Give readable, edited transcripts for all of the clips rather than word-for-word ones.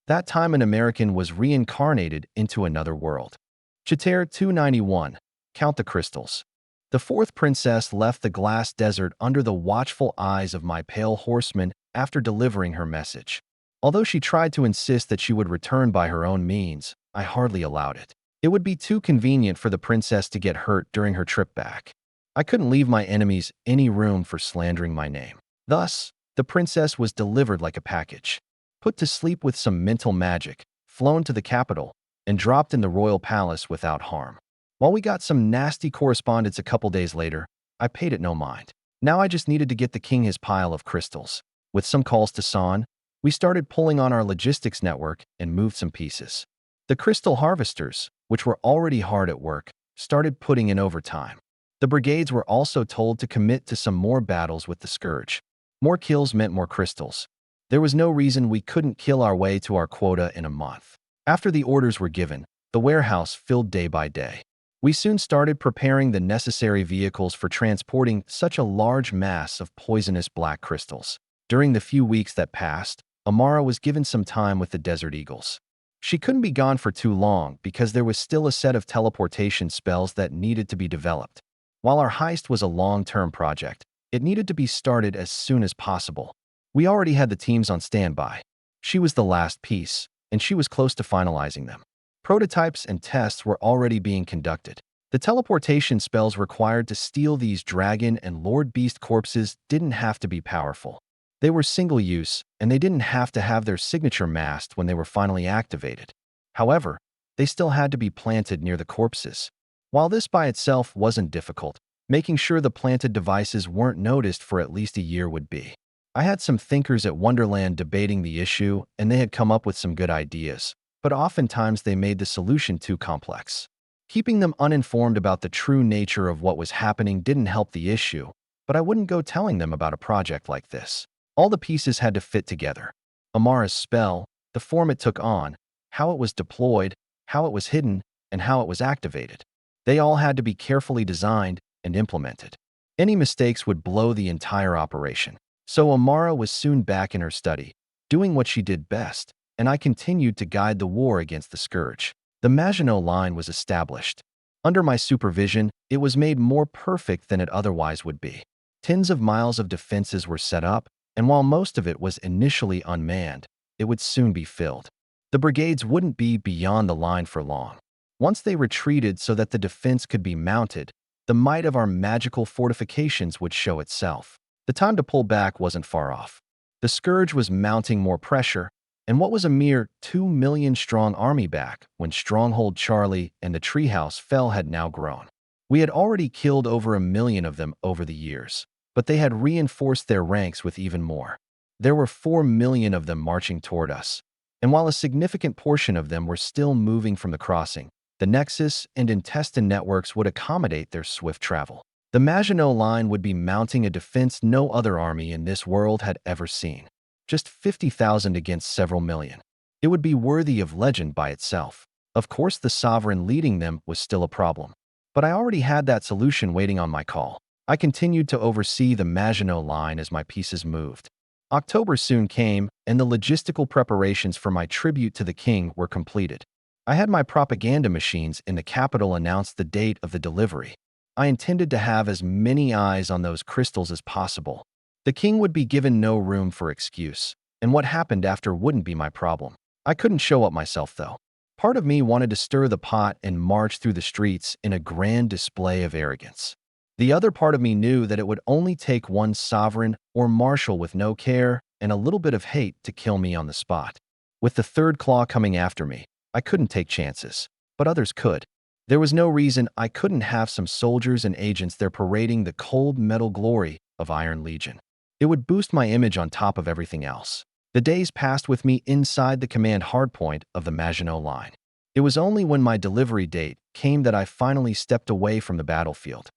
That time an American was reincarnated into another world. Chapter 291. Count the Crystals. The fourth princess left the glass desert under the watchful eyes of my pale horseman after delivering her message. Although she tried to insist that she would return by her own means, I hardly allowed it. It would be too convenient for the princess to get hurt during her trip back. I couldn't leave my enemies any room for slandering my name. Thus, the princess was delivered like a package, put to sleep with some mental magic, flown to the capital, and dropped in the royal palace without harm. While we got some nasty correspondence a couple days later, I paid it no mind. Now I just needed to get the king his pile of crystals. With some calls to San, we started pulling on our logistics network and moved some pieces. The crystal harvesters, which were already hard at work, started putting in overtime. The brigades were also told to commit to some more battles with the scourge. More kills meant more crystals. There was no reason we couldn't kill our way to our quota in a month. After the orders were given, the warehouse filled day by day. We soon started preparing the necessary vehicles for transporting such a large mass of poisonous black crystals. During the few weeks that passed, Amara was given some time with the Desert Eagles. She couldn't be gone for too long because there was still a set of teleportation spells that needed to be developed. While our heist was a long-term project, it needed to be started as soon as possible. We already had the teams on standby. She was the last piece, and she was close to finalizing them. Prototypes and tests were already being conducted. The teleportation spells required to steal these dragon and lord beast corpses didn't have to be powerful. They were single-use, and they didn't have to have their signature masked when they were finally activated. However, they still had to be planted near the corpses. While this by itself wasn't difficult, making sure the planted devices weren't noticed for at least a year would be. I had some thinkers at Wonderland debating the issue, and they had come up with some good ideas, but oftentimes they made the solution too complex. Keeping them uninformed about the true nature of what was happening didn't help the issue, but I wouldn't go telling them about a project like this. All the pieces had to fit together. Amara's spell, the form it took on, how it was deployed, how it was hidden, and how it was activated. They all had to be carefully designed and implemented. Any mistakes would blow the entire operation. So Amara was soon back in her study, doing what she did best, and I continued to guide the war against the scourge. The Maginot Line was established. Under my supervision, it was made more perfect than it otherwise would be. Tens of miles of defenses were set up, and while most of it was initially unmanned, it would soon be filled. The brigades wouldn't be beyond the line for long. Once they retreated so that the defense could be mounted, the might of our magical fortifications would show itself. The time to pull back wasn't far off. The scourge was mounting more pressure, and what was a mere 2 million strong army back when Stronghold Charlie and the Treehouse fell had now grown. We had already killed over 1 million of them over the years, but they had reinforced their ranks with even more. There were 4 million of them marching toward us, and while a significant portion of them were still moving from the crossing, the Nexus and Intestine networks would accommodate their swift travel. The Maginot Line would be mounting a defense no other army in this world had ever seen. Just 50,000 against several million. It would be worthy of legend by itself. Of course, the sovereign leading them was still a problem. But I already had that solution waiting on my call. I continued to oversee the Maginot Line as my pieces moved. October soon came, and the logistical preparations for my tribute to the king were completed. I had my propaganda machines in the capital announce the date of the delivery. I intended to have as many eyes on those crystals as possible. The king would be given no room for excuse, and what happened after wouldn't be my problem. I couldn't show up myself, though. Part of me wanted to stir the pot and march through the streets in a grand display of arrogance. The other part of me knew that it would only take one sovereign or marshal with no care and a little bit of hate to kill me on the spot. With the third claw coming after me, I couldn't take chances, but others could. There was no reason I couldn't have some soldiers and agents there parading the cold metal glory of Iron Legion. It would boost my image on top of everything else. The days passed with me inside the command hardpoint of the Maginot Line. It was only when my delivery date came that I finally stepped away from the battlefield.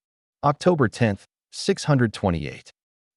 October 10th, 628.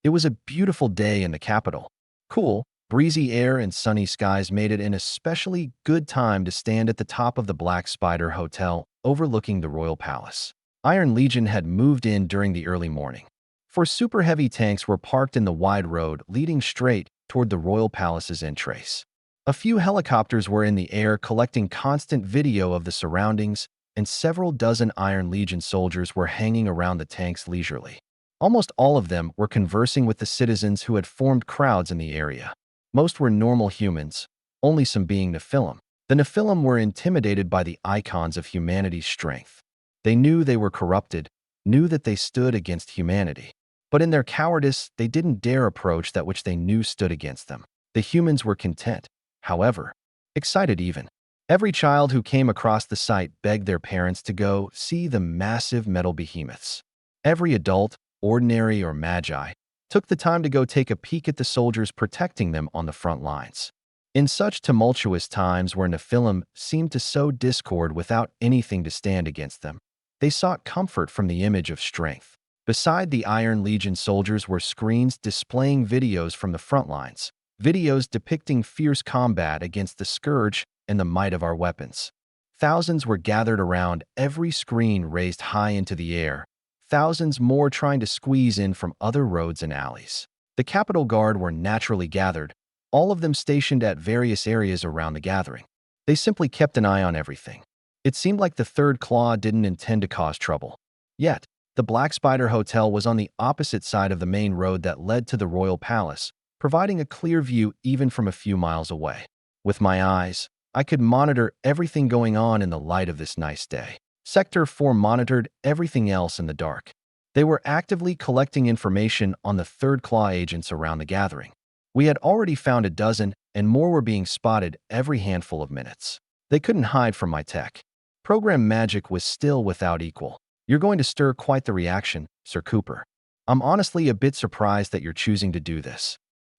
It was a beautiful day in the capital. Cool, breezy air and sunny skies made it an especially good time to stand at the top of the Black Spider Hotel overlooking the royal palace. Iron Legion had moved in during the early morning. 4 super heavy tanks were parked in the wide road leading straight toward the royal palace's entrance. A few helicopters were in the air collecting constant video of the surroundings, and several dozen Iron Legion soldiers were hanging around the tanks leisurely. Almost all of them were conversing with the citizens who had formed crowds in the area. Most were normal humans, only some being Nephilim. The Nephilim were intimidated by the icons of humanity's strength. They knew they were corrupted, knew that they stood against humanity. But in their cowardice, they didn't dare approach that which they knew stood against them. The humans were content, however, excited even. Every child who came across the site begged their parents to go see the massive metal behemoths. Every adult, ordinary or magi, took the time to go take a peek at the soldiers protecting them on the front lines. In such tumultuous times where Nephilim seemed to sow discord without anything to stand against them, they sought comfort from the image of strength. Beside the Iron Legion soldiers were screens displaying videos from the front lines, videos depicting fierce combat against the scourge and the might of our weapons. Thousands were gathered around, every screen raised high into the air, thousands more trying to squeeze in from other roads and alleys. The Capitol Guard were naturally gathered, all of them stationed at various areas around the gathering. They simply kept an eye on everything. It seemed like the Third Claw didn't intend to cause trouble. Yet, the Black Spider Hotel was on the opposite side of the main road that led to the Royal Palace, providing a clear view even from a few miles away. With my eyes, I could monitor everything going on in the light of this nice day. Sector 4 monitored everything else in the dark. They were actively collecting information on the Third Claw agents around the gathering. We had already found a dozen, and more were being spotted every handful of minutes. They couldn't hide from my tech. Program magic was still without equal. You're going to stir quite the reaction, Sir Cooper. I'm honestly a bit surprised that you're choosing to do this.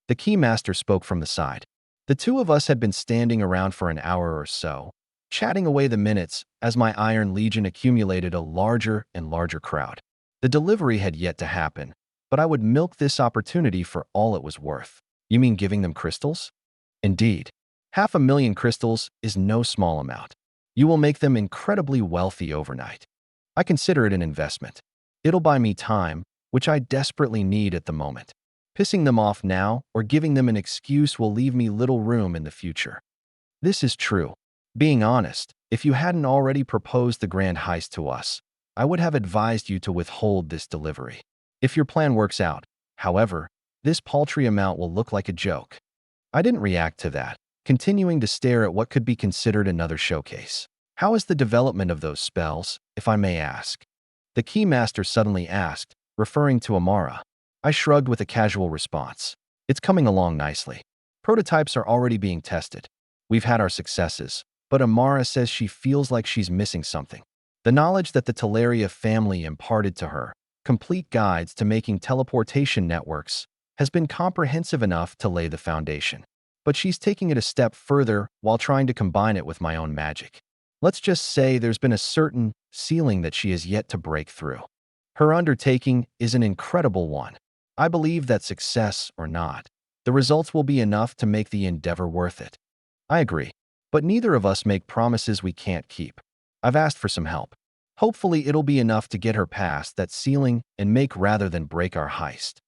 The Keymaster spoke from the side. The two of us had been standing around for an hour or so, chatting away the minutes as my Iron Legion accumulated a larger and larger crowd. The delivery had yet to happen, but I would milk this opportunity for all it was worth. You mean giving them crystals? Indeed. 500,000 crystals is no small amount. You will make them incredibly wealthy overnight. I consider it an investment. It'll buy me time, which I desperately need at the moment. Pissing them off now or giving them an excuse will leave me little room in the future. This is true. Being honest, if you hadn't already proposed the grand heist to us, I would have advised you to withhold this delivery. If your plan works out, however, this paltry amount will look like a joke. I didn't react to that, continuing to stare at what could be considered another showcase. How is the development of those spells, if I may ask? The Keymaster suddenly asked, referring to Amara. I shrugged with a casual response. It's coming along nicely. Prototypes are already being tested. We've had our successes, but Amara says she feels like she's missing something. The knowledge that the Teleria family imparted to her, complete guides to making teleportation networks, has been comprehensive enough to lay the foundation. But she's taking it a step further while trying to combine it with my own magic. Let's just say there's been a certain ceiling that she has yet to break through. Her undertaking is an incredible one. I believe that success or not, the results will be enough to make the endeavor worth it. I agree, but neither of us make promises we can't keep. I've asked for some help. Hopefully it'll be enough to get her past that ceiling and make rather than break our heist.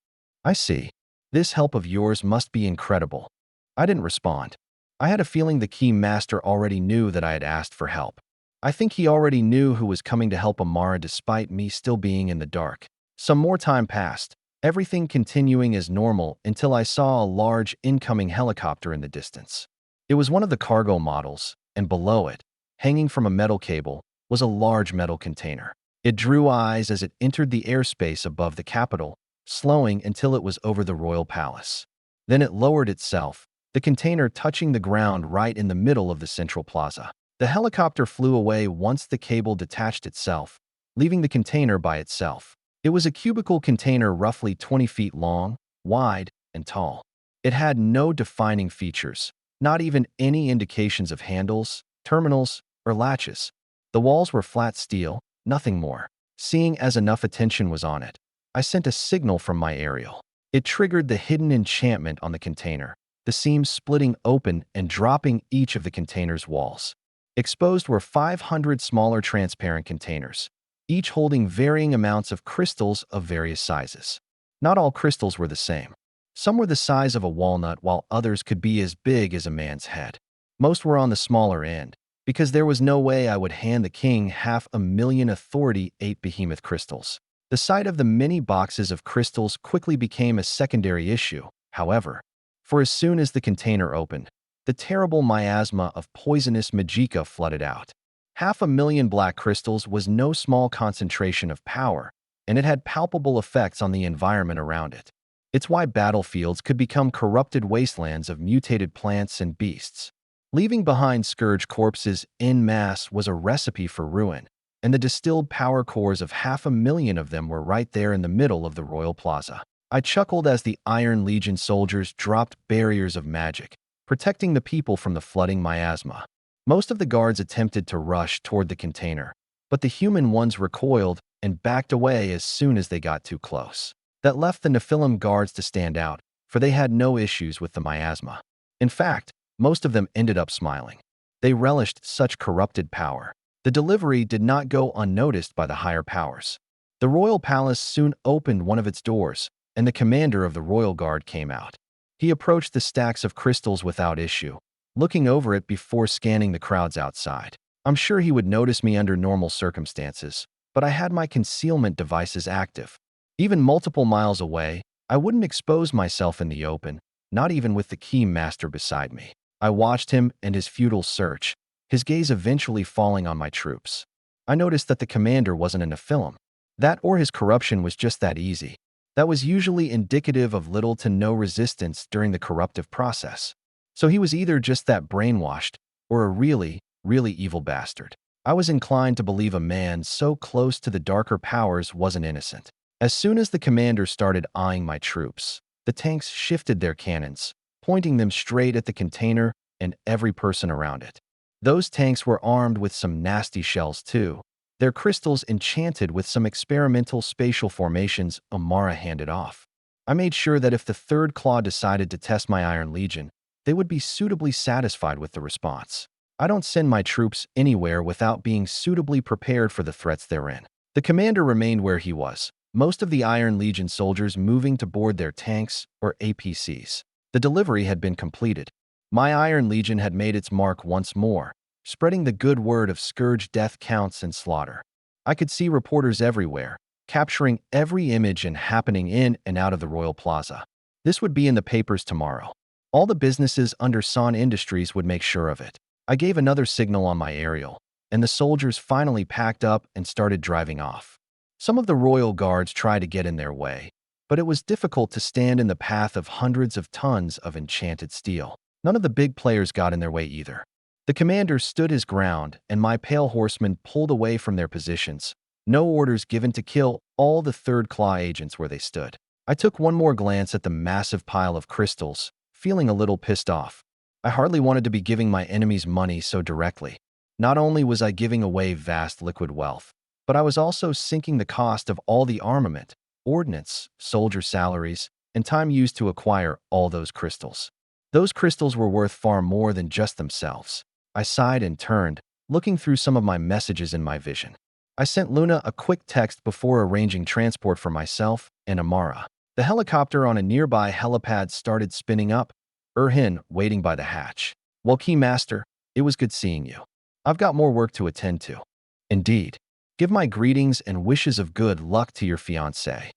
I see. This help of yours must be incredible. I didn't respond. I had a feeling the Keymaster already knew that I had asked for help. I think he already knew who was coming to help Amara despite me still being in the dark. Some more time passed, everything continuing as normal until I saw a large incoming helicopter in the distance. It was one of the cargo models, and below it, hanging from a metal cable, was a large metal container. It drew eyes as it entered the airspace above the Capitol, slowing until it was over the Royal Palace. Then it lowered itself, the container touching the ground right in the middle of the central plaza. The helicopter flew away once the cable detached itself, leaving the container by itself. It was a cubical container roughly 20 feet long, wide, and tall. It had no defining features, not even any indications of handles, terminals, or latches. The walls were flat steel, nothing more. Seeing as enough attention was on it, I sent a signal from my aerial. It triggered the hidden enchantment on the container, the seams splitting open and dropping each of the container's walls. Exposed were 500 smaller transparent containers, each holding varying amounts of crystals of various sizes. Not all crystals were the same. Some were the size of a walnut, while others could be as big as a man's head. Most were on the smaller end, because there was no way I would hand the king 500,000 Authority 8 behemoth crystals. The sight of the many boxes of crystals quickly became a secondary issue, however, for as soon as the container opened, the terrible miasma of poisonous magicka flooded out. 500,000 black crystals was no small concentration of power, and it had palpable effects on the environment around it. It's why battlefields could become corrupted wastelands of mutated plants and beasts. Leaving behind scourge corpses en masse was a recipe for ruin, and the distilled power cores of 500,000 of them were right there in the middle of the royal plaza. I chuckled as the Iron Legion soldiers dropped barriers of magic, protecting the people from the flooding miasma. Most of the guards attempted to rush toward the container, but the human ones recoiled and backed away as soon as they got too close. That left the Nephilim guards to stand out, for they had no issues with the miasma. In fact, most of them ended up smiling. They relished such corrupted power. The delivery did not go unnoticed by the higher powers. The royal palace soon opened one of its doors, and the commander of the royal guard came out. He approached the stacks of crystals without issue, looking over it before scanning the crowds outside. I'm sure he would notice me under normal circumstances, but I had my concealment devices active. Even multiple miles away, I wouldn't expose myself in the open, not even with the key master beside me. I watched him and his futile search, his gaze eventually falling on my troops. I noticed that the commander wasn't a Nephilim. That or his corruption was just that easy. That was usually indicative of little to no resistance during the corruptive process. So he was either just that brainwashed or a really, really evil bastard. I was inclined to believe a man so close to the darker powers wasn't innocent. As soon as the commander started eyeing my troops, the tanks shifted their cannons, pointing them straight at the container and every person around it. Those tanks were armed with some nasty shells too, their crystals enchanted with some experimental spatial formations Amara handed off. I made sure that if the Third Claw decided to test my Iron Legion, they would be suitably satisfied with the response. I don't send my troops anywhere without being suitably prepared for the threats therein. The commander remained where he was, most of the Iron Legion soldiers moving to board their tanks or APCs. The delivery had been completed. My Iron Legion had made its mark once more, spreading the good word of scourge death counts and slaughter. I could see reporters everywhere, capturing every image and happening in and out of the Royal Plaza. This would be in the papers tomorrow. All the businesses under Son Industries would make sure of it. I gave another signal on my aerial, and the soldiers finally packed up and started driving off. Some of the royal guards tried to get in their way, but it was difficult to stand in the path of hundreds of tons of enchanted steel. None of the big players got in their way either. The commander stood his ground, and my pale horsemen pulled away from their positions. No orders given to kill all the Third Claw agents where they stood. I took one more glance at the massive pile of crystals, feeling a little pissed off. I hardly wanted to be giving my enemies money so directly. Not only was I giving away vast liquid wealth, but I was also sinking the cost of all the armament, ordnance, soldier salaries, and time used to acquire all those crystals. Those crystals were worth far more than just themselves. I sighed and turned, looking through some of my messages in my vision. I sent Luna a quick text before arranging transport for myself and Amara. The helicopter on a nearby helipad started spinning up, Erhin waiting by the hatch. Well, Keymaster, it was good seeing you. I've got more work to attend to. Indeed. Give my greetings and wishes of good luck to your fiancé.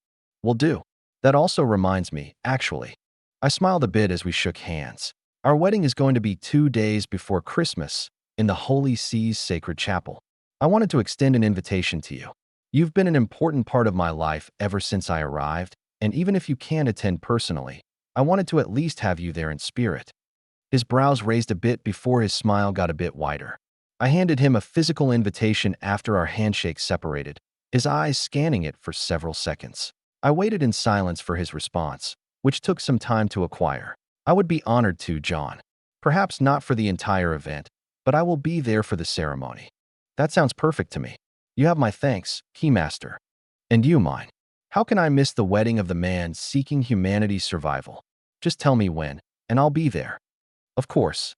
Will do. That also reminds me, actually. I smiled a bit as we shook hands. Our wedding is going to be 2 days before Christmas in the Holy See's Sacred Chapel. I wanted to extend an invitation to you. You've been an important part of my life ever since I arrived, and even if you can't attend personally, I wanted to at least have you there in spirit. His brows raised a bit before his smile got a bit wider. I handed him a physical invitation after our handshake separated, his eyes scanning it for several seconds. I waited in silence for his response, which took some time to acquire. I would be honored to, John. Perhaps not for the entire event, but I will be there for the ceremony. That sounds perfect to me. You have my thanks, Keymaster. And you mine. How can I miss the wedding of the man seeking humanity's survival? Just tell me when, and I'll be there. Of course.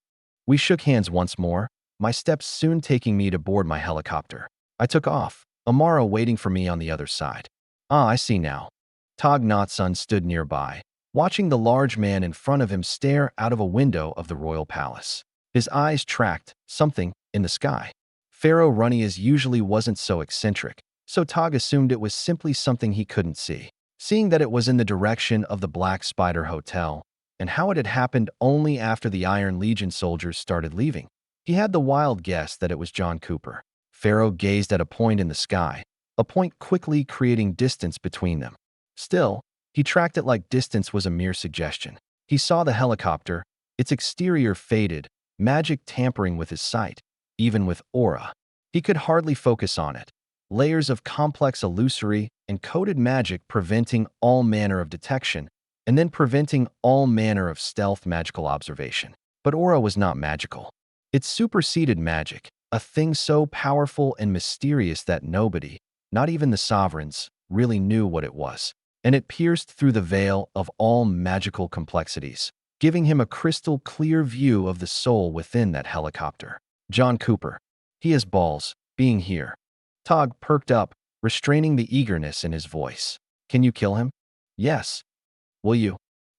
We shook hands once more, my steps soon taking me to board my helicopter. I took off, Amara waiting for me on the other side. Ah, I see now. Tog Natsun stood nearby, watching the large man in front of him stare out of a window of the royal palace. His eyes tracked something in the sky. Pharaoh Runnias usually wasn't so eccentric, so Tog assumed it was simply something he couldn't see. Seeing that it was in the direction of the Black Spider Hotel, and how it had happened only after the Iron Legion soldiers started leaving, he had the wild guess that it was John Cooper. Pharaoh gazed at a point in the sky, a point quickly creating distance between them. Still, he tracked it like distance was a mere suggestion. He saw the helicopter, its exterior faded, magic tampering with his sight, even with aura. He could hardly focus on it. Layers of complex illusory, encoded magic preventing all manner of detection, and then preventing all manner of stealth magical observation. But aura was not magical. It superseded magic, a thing so powerful and mysterious that nobody, not even the sovereigns, really knew what it was. And it pierced through the veil of all magical complexities, giving him a crystal clear view of the soul within that helicopter. John Cooper. He has balls, being here. Tog perked up, restraining the eagerness in his voice. Can you kill him? Yes. Will you?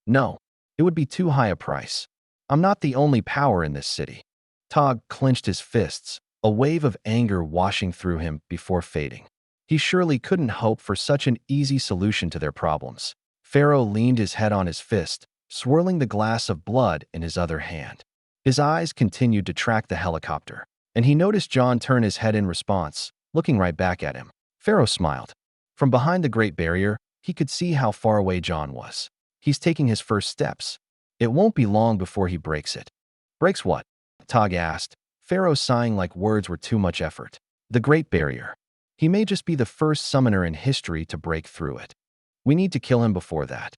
No. It would be too high a price. I'm not the only power in this city. Tog clenched his fists, a wave of anger washing through him before fading. He surely couldn't hope for such an easy solution to their problems. Pharaoh leaned his head on his fist, swirling the glass of blood in his other hand. His eyes continued to track the helicopter, and he noticed John turn his head in response, looking right back at him. Pharaoh smiled. From behind the Great Barrier, he could see how far away John was. He's taking his first steps. It won't be long before he breaks it. Breaks what? Tog asked, Pharaoh sighing like words were too much effort. The Great Barrier. He may just be the first summoner in history to break through it. We need to kill him before that.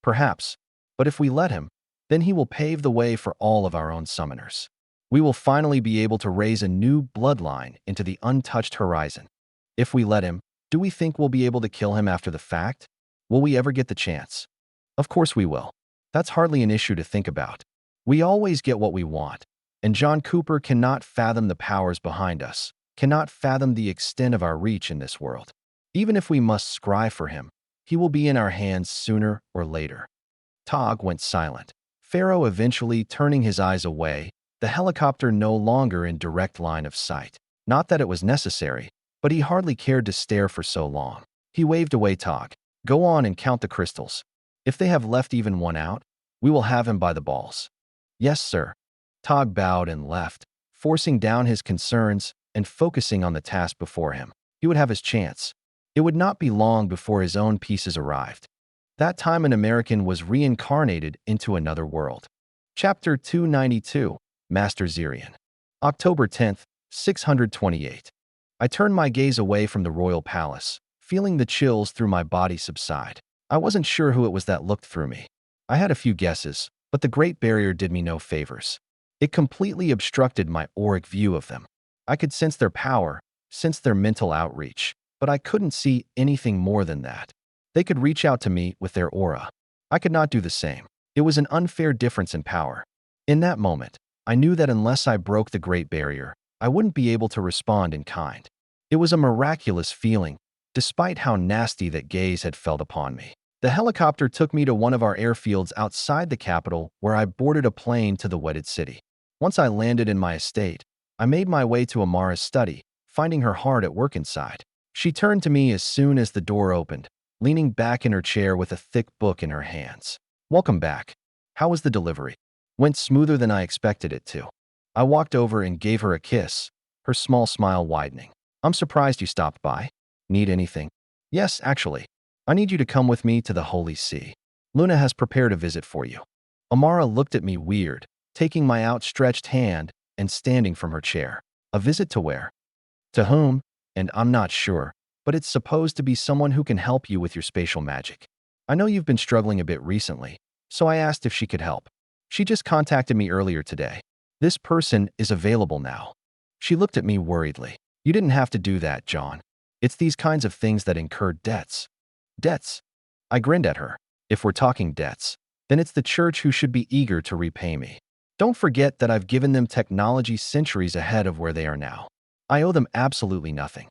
Perhaps. But if we let him, then he will pave the way for all of our own summoners. We will finally be able to raise a new bloodline into the untouched horizon. If we let him, do we think we'll be able to kill him after the fact? Will we ever get the chance? Of course we will. That's hardly an issue to think about. We always get what we want, and John Cooper cannot fathom the powers behind us, cannot fathom the extent of our reach in this world. Even if we must scry for him, he will be in our hands sooner or later. Tog went silent. Pharaoh eventually turning his eyes away, the helicopter no longer in direct line of sight. Not that it was necessary, but he hardly cared to stare for so long. He waved away Tog. Go on and count the crystals. If they have left even one out, we will have him by the balls. Yes, sir. Tog bowed and left, forcing down his concerns and focusing on the task before him. He would have his chance. It would not be long before his own pieces arrived. That time an American was reincarnated into another world. Chapter 292, Master Zirian. October 10th, 628. I turned my gaze away from the royal palace, feeling the chills through my body subside. I wasn't sure who it was that looked through me. I had a few guesses, but the Great Barrier did me no favors. It completely obstructed my auric view of them. I could sense their power, sense their mental outreach, but I couldn't see anything more than that. They could reach out to me with their aura. I could not do the same. It was an unfair difference in power. In that moment, I knew that unless I broke the Great Barrier, I wouldn't be able to respond in kind. It was a miraculous feeling, despite how nasty that gaze had felt upon me. The helicopter took me to one of our airfields outside the capital where I boarded a plane to the wedded city. Once I landed in my estate, I made my way to Amara's study, finding her hard at work inside. She turned to me as soon as the door opened, leaning back in her chair with a thick book in her hands. Welcome back. How was the delivery? Went smoother than I expected it to. I walked over and gave her a kiss, her small smile widening. I'm surprised you stopped by. Need anything? Yes, actually. I need you to come with me to the Holy See. Luna has prepared a visit for you. Amara looked at me weird, taking my outstretched hand and standing from her chair. A visit to where? To whom? And I'm not sure, but it's supposed to be someone who can help you with your spatial magic. I know you've been struggling a bit recently, so I asked if she could help. She just contacted me earlier today. This person is available now. She looked at me worriedly. You didn't have to do that, John. It's these kinds of things that incur debts. Debts? I grinned at her. If we're talking debts, then it's the church who should be eager to repay me. Don't forget that I've given them technology centuries ahead of where they are now. I owe them absolutely nothing.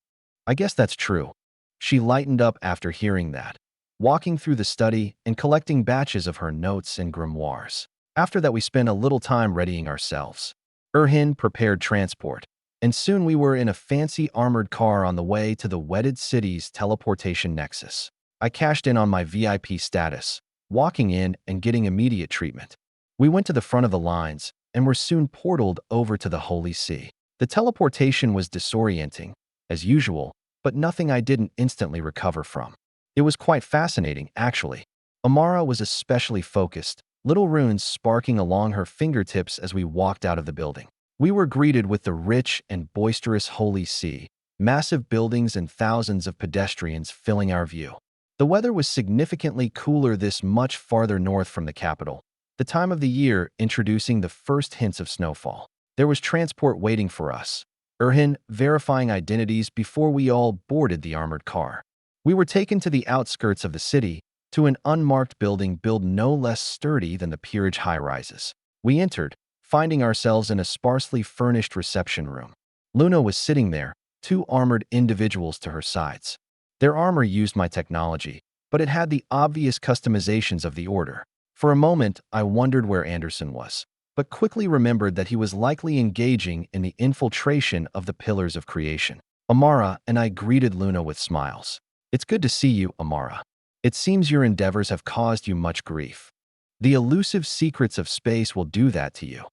I guess that's true. She lightened up after hearing that. walking through the study and collecting batches of her notes and grimoires. After that, we spent a little time readying ourselves. Erhin prepared transport, and soon we were in a fancy armored car on the way to the wedded city's teleportation nexus. I cashed in on my VIP status, walking in and getting immediate treatment. We went to the front of the lines and were soon portaled over to the Holy See. The teleportation was disorienting, as usual, but nothing I didn't instantly recover from. It was quite fascinating, actually. Amara was especially focused, little runes sparking along her fingertips as we walked out of the building. We were greeted with the rich and boisterous Holy See, massive buildings and thousands of pedestrians filling our view. The weather was significantly cooler this much farther north from the capital, the time of the year introducing the first hints of snowfall. There was transport waiting for us, Erhin verifying identities before we all boarded the armored car. We were taken to the outskirts of the city, to an unmarked building built no less sturdy than the peerage high-rises. We entered, finding ourselves in a sparsely furnished reception room. Luna was sitting there, two armored individuals to her sides. Their armor used my technology, but it had the obvious customizations of the Order. For a moment, I wondered where Anderson was, but quickly remembered that he was likely engaging in the infiltration of the Pillars of Creation. Amara and I greeted Luna with smiles. "It's good to see you, Amara. It seems your endeavors have caused you much grief. The elusive secrets of space will do that to you."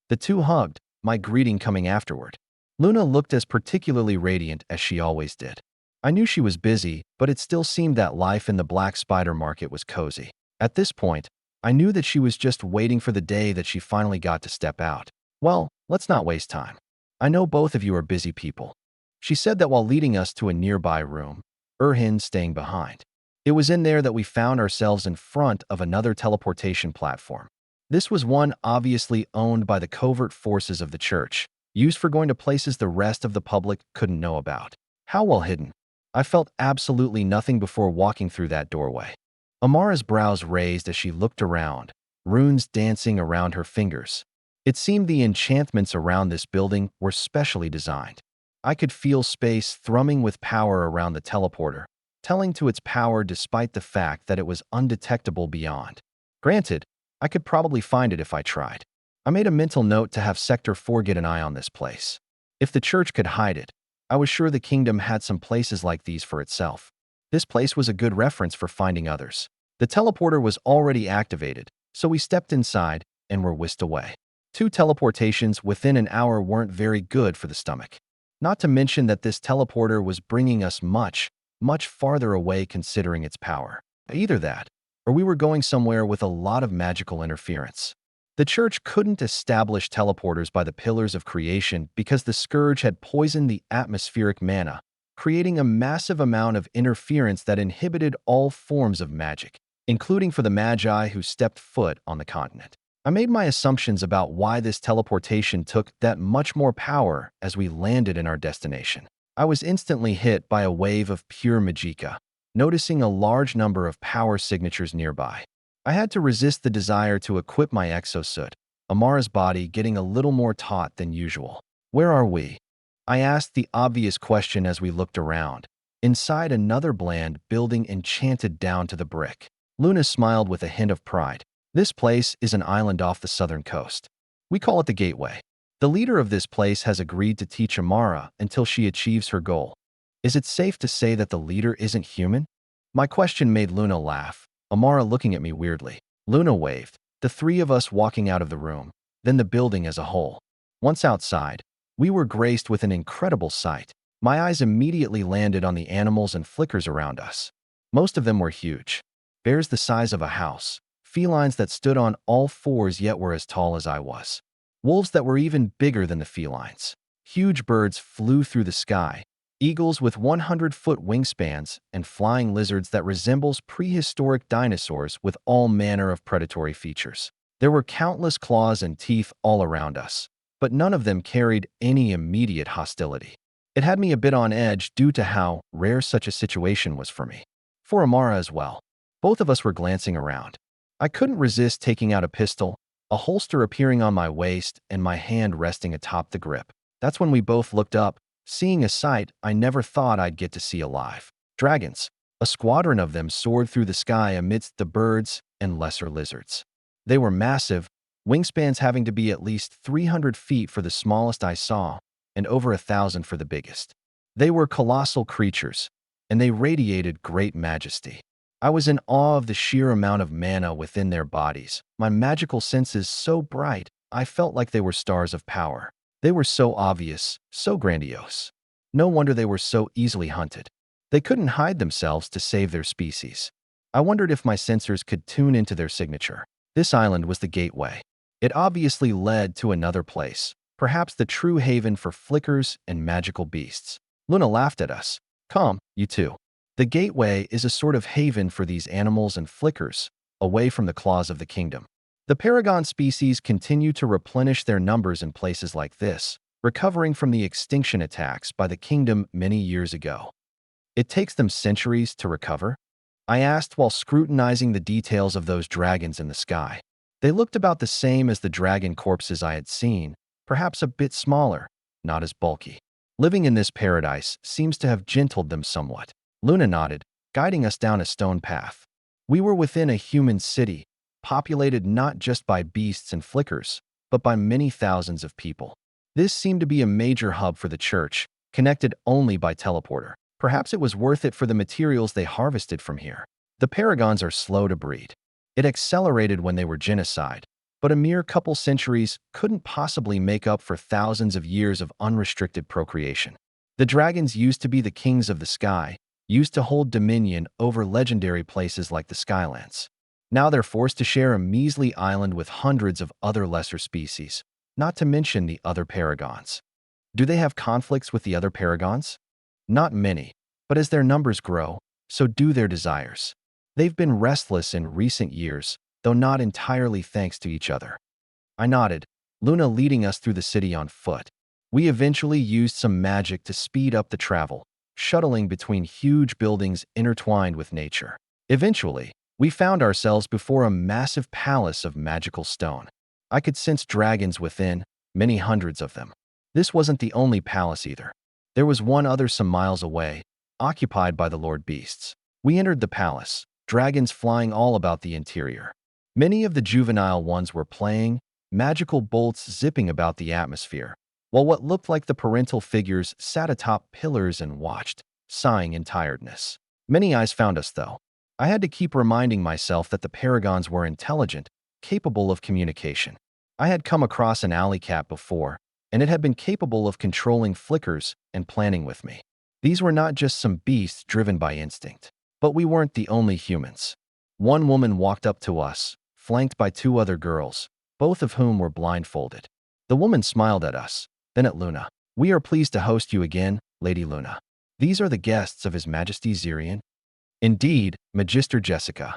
The two hugged, my greeting coming afterward. Luna looked as particularly radiant as she always did. I knew she was busy, but it still seemed that life in the Black Spider Market was cozy. At this point, I knew that she was just waiting for the day that she finally got to step out. "Well, let's not waste time. I know both of you are busy people," she said that while leading us to a nearby room, Erhin staying behind. It was in there that we found ourselves in front of another teleportation platform. This was one obviously owned by the covert forces of the church, used for going to places the rest of the public couldn't know about. How well hidden. I felt absolutely nothing before walking through that doorway. Amara's brows raised as she looked around, runes dancing around her fingers. It seemed the enchantments around this building were specially designed. I could feel space thrumming with power around the teleporter, telling to its power despite the fact that it was undetectable beyond. Granted, I could probably find it if I tried. I made a mental note to have Sector 4 get an eye on this place. If the church could hide it, I was sure the kingdom had some places like these for itself. This place was a good reference for finding others. The teleporter was already activated, so we stepped inside and were whisked away. 2 teleportations within an hour weren't very good for the stomach. Not to mention that this teleporter was bringing us much farther away considering its power. Either that, or we were going somewhere with a lot of magical interference. The church couldn't establish teleporters by the Pillars of Creation because the Scourge had poisoned the atmospheric mana, creating a massive amount of interference that inhibited all forms of magic, including for the Magi who stepped foot on the continent. I made my assumptions about why this teleportation took that much more power as we landed in our destination. I was instantly hit by a wave of pure magicka, noticing a large number of power signatures nearby. I had to resist the desire to equip my exosuit, Amara's body getting a little more taut than usual. "Where are we?" I asked the obvious question as we looked around, inside another bland building enchanted down to the brick. Luna smiled with a hint of pride. "This place is an island off the southern coast. We call it the Gateway. The leader of this place has agreed to teach Amara until she achieves her goal. Is it safe to say that the leader isn't human?" My question made Luna laugh, Amara looking at me weirdly. Luna waved, the 3 of us walking out of the room, then the building as a whole. Once outside, we were graced with an incredible sight. My eyes immediately landed on the animals and flickers around us. Most of them were huge. Bears the size of a house, felines that stood on all 4s yet were as tall as I was. Wolves that were even bigger than the felines. Huge birds flew through the sky, eagles with 100-foot wingspans, and flying lizards that resembles prehistoric dinosaurs with all manner of predatory features. There were countless claws and teeth all around us, but none of them carried any immediate hostility. It had me a bit on edge due to how rare such a situation was for me. For Amara as well. Both of us were glancing around. I couldn't resist taking out a pistol, a holster appearing on my waist and my hand resting atop the grip. That's when we both looked up, seeing a sight I never thought I'd get to see alive. Dragons. A squadron of them soared through the sky amidst the birds and lesser lizards. They were massive, wingspans having to be at least 300 feet for the smallest I saw, and over 1,000 for the biggest. They were colossal creatures, and they radiated great majesty. I was in awe of the sheer amount of mana within their bodies, my magical senses so bright, I felt like they were stars of power. They were so obvious, so grandiose. No wonder they were so easily hunted. They couldn't hide themselves to save their species. I wondered if my sensors could tune into their signature. This island was the gateway. It obviously led to another place, perhaps the true haven for flickers and magical beasts. Luna laughed at us. Come, you two. The gateway is a sort of haven for these animals and flickers, away from the claws of the kingdom. The paragon species continue to replenish their numbers in places like this, recovering from the extinction attacks by the kingdom many years ago. It takes them centuries to recover? I asked while scrutinizing the details of those dragons in the sky. They looked about the same as the dragon corpses I had seen, perhaps a bit smaller, not as bulky. Living in this paradise seems to have gentled them somewhat. Luna nodded, guiding us down a stone path. We were within a human city, populated not just by beasts and flickers, but by many thousands of people. This seemed to be a major hub for the church, connected only by teleporter. Perhaps it was worth it for the materials they harvested from here. The paragons are slow to breed. It accelerated when they were genocide, but a mere couple centuries couldn't possibly make up for thousands of years of unrestricted procreation. The dragons used to be the kings of the sky, used to hold dominion over legendary places like the Skylands. Now they're forced to share a measly island with hundreds of other lesser species, not to mention the other paragons. Do they have conflicts with the other paragons? Not many, but as their numbers grow, so do their desires. They've been restless in recent years, though not entirely thanks to each other. I nodded, Luna leading us through the city on foot. We eventually used some magic to speed up the travel, shuttling between huge buildings intertwined with nature. Eventually, we found ourselves before a massive palace of magical stone. I could sense dragons within, many hundreds of them. This wasn't the only palace either. There was one other some miles away, occupied by the Lord Beasts. We entered the palace, dragons flying all about the interior. Many of the juvenile ones were playing, magical bolts zipping about the atmosphere, while what looked like the parental figures sat atop pillars and watched, sighing in tiredness. Many eyes found us, though. I had to keep reminding myself that the paragons were intelligent, capable of communication. I had come across an alley cat before, and it had been capable of controlling flickers and planning with me. These were not just some beasts driven by instinct. But we weren't the only humans. One woman walked up to us, flanked by two other girls, both of whom were blindfolded. The woman smiled at us, then at Luna. We are pleased to host you again, Lady Luna. These are the guests of His Majesty Zirian? Indeed, Magister Jessica.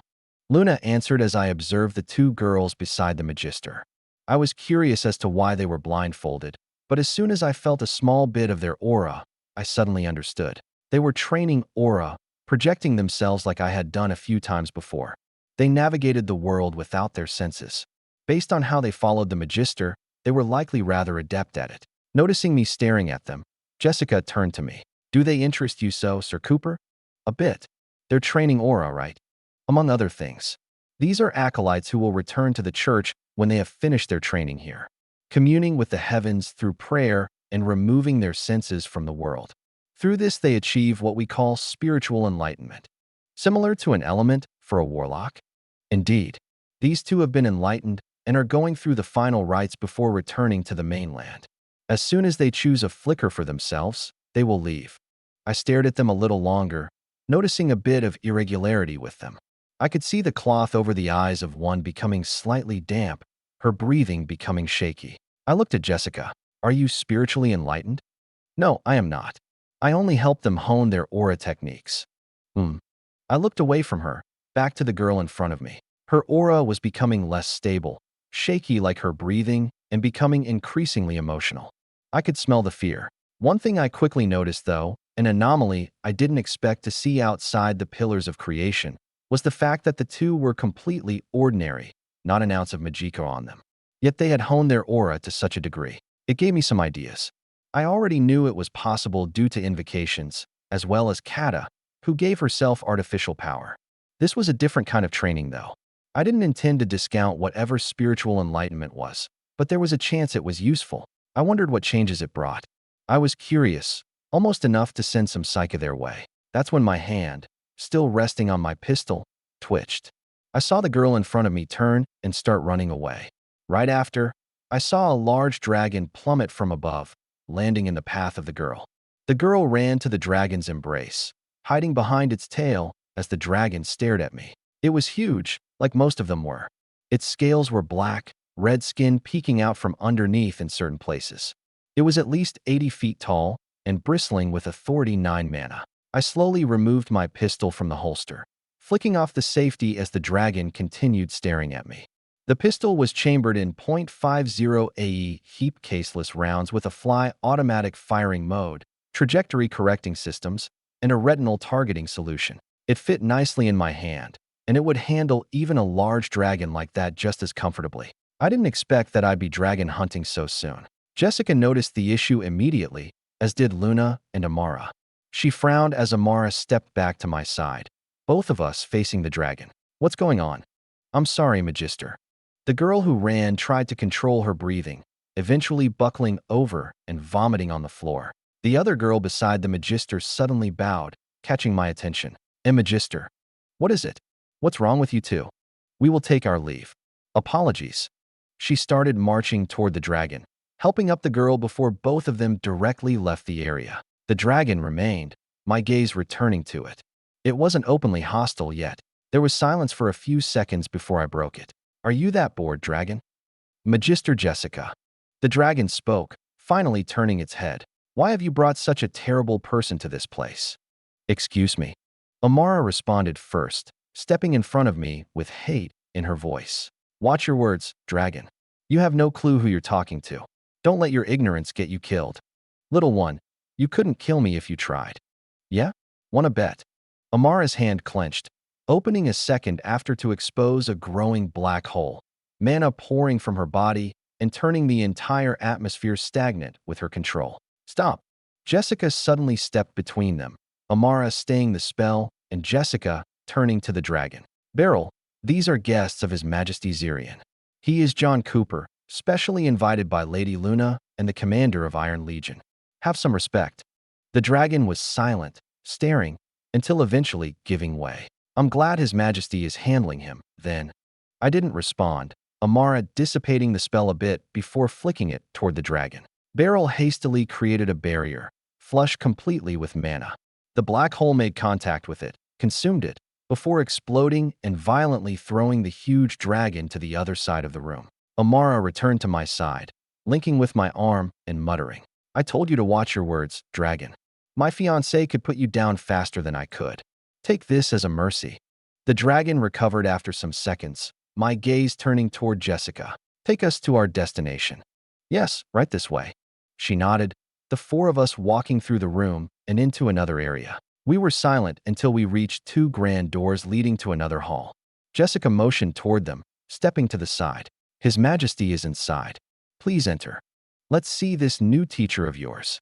Luna answered as I observed the two girls beside the Magister. I was curious as to why they were blindfolded, but as soon as I felt a small bit of their aura, I suddenly understood. They were training aura, projecting themselves like I had done a few times before. They navigated the world without their senses. Based on how they followed the Magister, they were likely rather adept at it. Noticing me staring at them, Jessica turned to me. Do they interest you so, Sir Cooper? A bit. They're training aura, right? Among other things. These are acolytes who will return to the church when they have finished their training here, communing with the heavens through prayer and removing their senses from the world. Through this, they achieve what we call spiritual enlightenment, similar to an element for a warlock. Indeed, these two have been enlightened and are going through the final rites before returning to the mainland. As soon as they choose a flicker for themselves, they will leave. I stared at them a little longer, noticing a bit of irregularity with them. I could see the cloth over the eyes of one becoming slightly damp, her breathing becoming shaky. I looked at Jessica. Are you spiritually enlightened? No, I am not. I only help them hone their aura techniques. I looked away from her, back to the girl in front of me. Her aura was becoming less stable, shaky like her breathing, and becoming increasingly emotional. I could smell the fear. One thing I quickly noticed, though, an anomaly I didn't expect to see outside the pillars of creation, was the fact that the two were completely ordinary, not an ounce of magicka on them. Yet they had honed their aura to such a degree. It gave me some ideas. I already knew it was possible due to invocations, as well as kata, who gave herself artificial power. This was a different kind of training, though. I didn't intend to discount whatever spiritual enlightenment was, but there was a chance it was useful. I wondered what changes it brought. I was curious, almost enough to send some psyche their way. That's when my hand, still resting on my pistol, twitched. I saw the girl in front of me turn and start running away. Right after, I saw a large dragon plummet from above, landing in the path of the girl. The girl ran to the dragon's embrace, hiding behind its tail as the dragon stared at me. It was huge, like most of them were. Its scales were black, red skin peeking out from underneath in certain places. It was at least 80 feet tall and bristling with Authority 9 mana. I slowly removed my pistol from the holster, flicking off the safety as the dragon continued staring at me. The pistol was chambered in .50 AE heap caseless rounds with a fly automatic firing mode, trajectory correcting systems, and a retinal targeting solution. It fit nicely in my hand, and it would handle even a large dragon like that just as comfortably. I didn't expect that I'd be dragon hunting so soon. Jessica noticed the issue immediately, as did Luna and Amara. She frowned as Amara stepped back to my side, both of us facing the dragon. What's going on? I'm sorry, Magister. The girl who ran tried to control her breathing, eventually buckling over and vomiting on the floor. The other girl beside the Magister suddenly bowed, catching my attention. Magister, what is it? What's wrong with you two? We will take our leave. Apologies. She started marching toward the dragon, helping up the girl before both of them directly left the area. The dragon remained, my gaze returning to it. It wasn't openly hostile yet. There was silence for a few seconds before I broke it. Are you that bored, dragon? Magister Jessica. The dragon spoke, finally turning its head. Why have you brought such a terrible person to this place? Excuse me. Amara responded first, stepping in front of me with hate in her voice. Watch your words, dragon. You have no clue who you're talking to. Don't let your ignorance get you killed. Little one, you couldn't kill me if you tried. Yeah? Wanna bet? Amara's hand clenched, opening a second after to expose a growing black hole, mana pouring from her body and turning the entire atmosphere stagnant with her control. Stop! Jessica suddenly stepped between them, Amara staying the spell and Jessica turning to the dragon. Beryl, these are guests of His Majesty Zirian. He is John Cooper, specially invited by Lady Luna and the commander of Iron Legion. Have some respect. The dragon was silent, staring, until eventually giving way. I'm glad His Majesty is handling him, then. I didn't respond, Amara dissipating the spell a bit before flicking it toward the dragon. Beryl hastily created a barrier, flush completely with mana. The black hole made contact with it, consumed it, before exploding and violently throwing the huge dragon to the other side of the room. Amara returned to my side, linking with my arm and muttering, I told you to watch your words, dragon. My fiancé could put you down faster than I could. Take this as a mercy. The dragon recovered after some seconds, my gaze turning toward Jessica. Take us to our destination. Yes, right this way. She nodded, the four of us walking through the room and into another area. We were silent until we reached two grand doors leading to another hall. Jessica motioned toward them, stepping to the side. His Majesty is inside. Please enter. Let's see this new teacher of yours.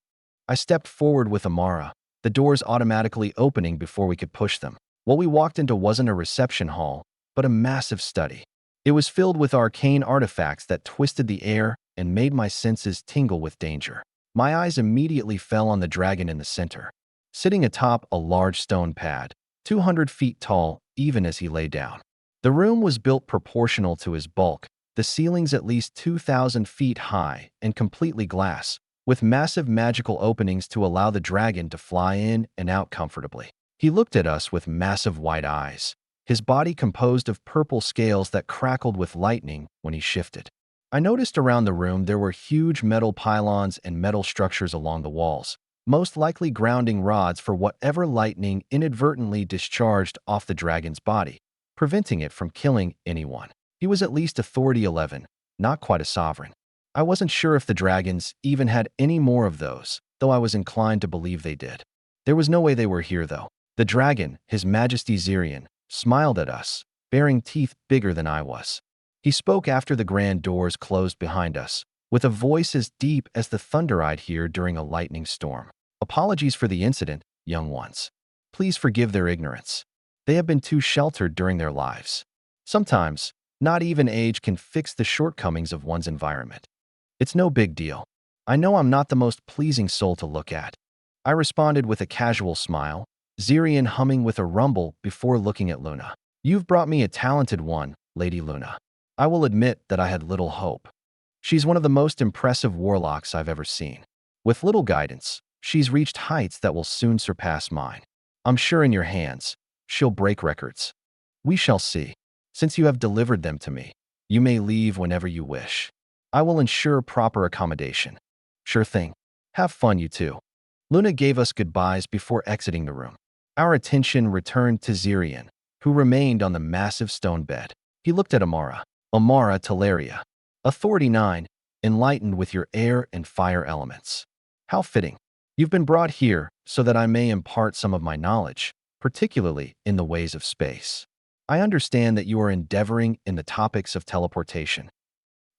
I stepped forward with Amara, the doors automatically opening before we could push them. What we walked into wasn't a reception hall, but a massive study. It was filled with arcane artifacts that twisted the air and made my senses tingle with danger. My eyes immediately fell on the dragon in the center, sitting atop a large stone pad, 200 feet tall even as he lay down. The room was built proportional to his bulk, the ceilings at least 2,000 feet high and completely glass, with massive magical openings to allow the dragon to fly in and out comfortably. He looked at us with massive white eyes, his body composed of purple scales that crackled with lightning when he shifted. I noticed around the room there were huge metal pylons and metal structures along the walls, most likely grounding rods for whatever lightning inadvertently discharged off the dragon's body, preventing it from killing anyone. He was at least Authority 11, not quite a sovereign. I wasn't sure if the dragons even had any more of those, though I was inclined to believe they did. There was no way they were here, though. The dragon, His Majesty Zirian, smiled at us, baring teeth bigger than I was. He spoke after the grand doors closed behind us, with a voice as deep as the thunder I'd hear during a lightning storm. Apologies for the incident, young ones. Please forgive their ignorance. They have been too sheltered during their lives. Sometimes, not even age can fix the shortcomings of one's environment. It's no big deal. I know I'm not the most pleasing soul to look at. I responded with a casual smile, Zirian humming with a rumble before looking at Luna. You've brought me a talented one, Lady Luna. I will admit that I had little hope. She's one of the most impressive warlocks I've ever seen. With little guidance, she's reached heights that will soon surpass mine. I'm sure in your hands, she'll break records. We shall see. Since you have delivered them to me, you may leave whenever you wish. I will ensure proper accommodation. Sure thing. Have fun, you two. Luna gave us goodbyes before exiting the room. Our attention returned to Zirian, who remained on the massive stone bed. He looked at Amara. Amara Teleria. Authority 9, enlightened with your air and fire elements. How fitting. You've been brought here so that I may impart some of my knowledge, particularly in the ways of space. I understand that you are endeavoring in the topics of teleportation.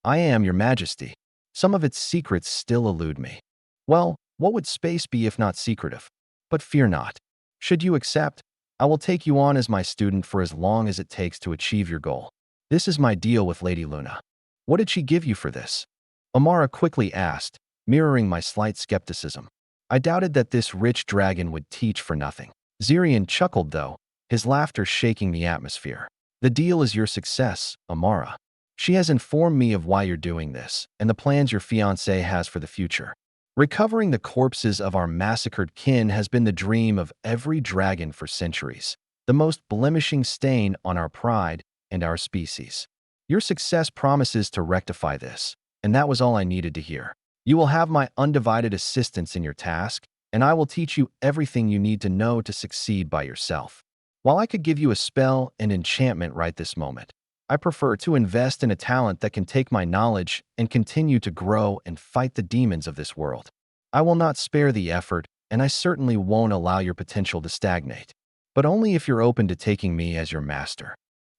I am, Your Majesty. Some of its secrets still elude me. Well, what would space be if not secretive? But fear not. Should you accept, I will take you on as my student for as long as it takes to achieve your goal. This is my deal with Lady Luna. What did she give you for this? Amara quickly asked, mirroring my slight skepticism. I doubted that this rich dragon would teach for nothing. Zirian chuckled though, his laughter shaking the atmosphere. The deal is your success, Amara. She has informed me of why you're doing this and the plans your fiancé has for the future. Recovering the corpses of our massacred kin has been the dream of every dragon for centuries, the most blemishing stain on our pride and our species. Your success promises to rectify this, and that was all I needed to hear. You will have my undivided assistance in your task, and I will teach you everything you need to know to succeed by yourself. While I could give you a spell and enchantment right this moment, I prefer to invest in a talent that can take my knowledge and continue to grow and fight the demons of this world. I will not spare the effort, and I certainly won't allow your potential to stagnate, but only if you're open to taking me as your master.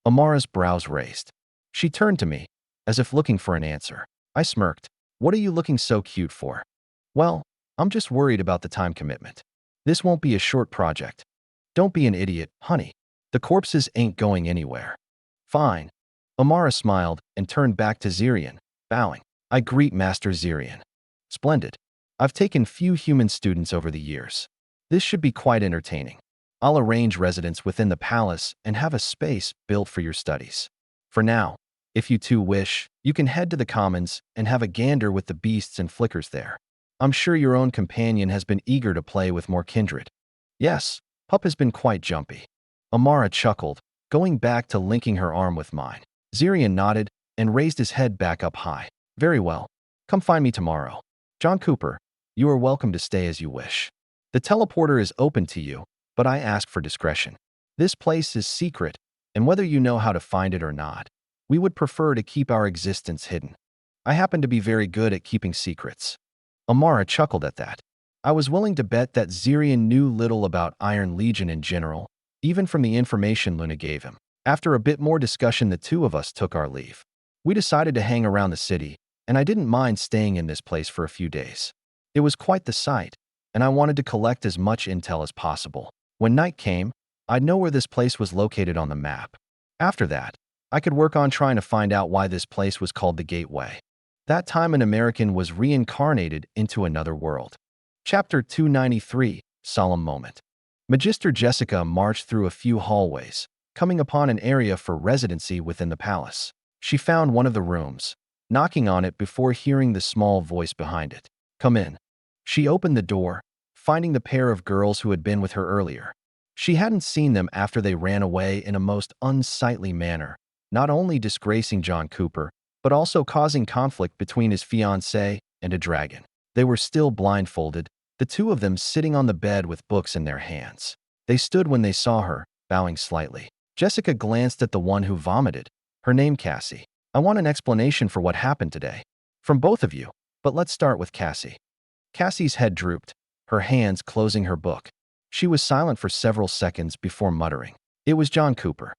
Amara's brows raised. She turned to me, as if looking for an answer. I smirked. What are you looking so cute for? Well, I'm just worried about the time commitment. This won't be a short project. Don't be an idiot, honey. The corpses ain't going anywhere. Fine. Amara smiled and turned back to Zirian, bowing. I greet Master Zirian. Splendid. I've taken few human students over the years. This should be quite entertaining. I'll arrange residence within the palace and have a space built for your studies. For now, if you two wish, you can head to the commons and have a gander with the beasts and flickers there. I'm sure your own companion has been eager to play with more kindred. Yes, Pup has been quite jumpy. Amara chuckled, going back to linking her arm with mine. Zirian nodded and raised his head back up high. Very well. Come find me tomorrow. John Cooper, you are welcome to stay as you wish. The teleporter is open to you, but I ask for discretion. This place is secret, and whether you know how to find it or not, we would prefer to keep our existence hidden. I happen to be very good at keeping secrets. Amara chuckled at that. I was willing to bet that Zirian knew little about Iron Legion in general, even from the information Luna gave him. After a bit more discussion, the two of us took our leave. We decided to hang around the city, and I didn't mind staying in this place for a few days. It was quite the sight, and I wanted to collect as much intel as possible. When night came, I'd know where this place was located on the map. After that, I could work on trying to find out why this place was called the Gateway. That time an American was reincarnated into another world. Chapter 293, Solemn Moment. Magister Jessica marched through a few hallways, coming upon an area for residency within the palace. She found one of the rooms, knocking on it before hearing the small voice behind it. Come in. She opened the door, finding the pair of girls who had been with her earlier. She hadn't seen them after they ran away in a most unsightly manner, not only disgracing John Cooper, but also causing conflict between his fiancée and a dragon. They were still blindfolded, the two of them sitting on the bed with books in their hands. They stood when they saw her, bowing slightly. Jessica glanced at the one who vomited, her name Cassie. I want an explanation for what happened today. From both of you, but let's start with Cassie. Cassie's head drooped, her hands closing her book. She was silent for several seconds before muttering. It was John Cooper.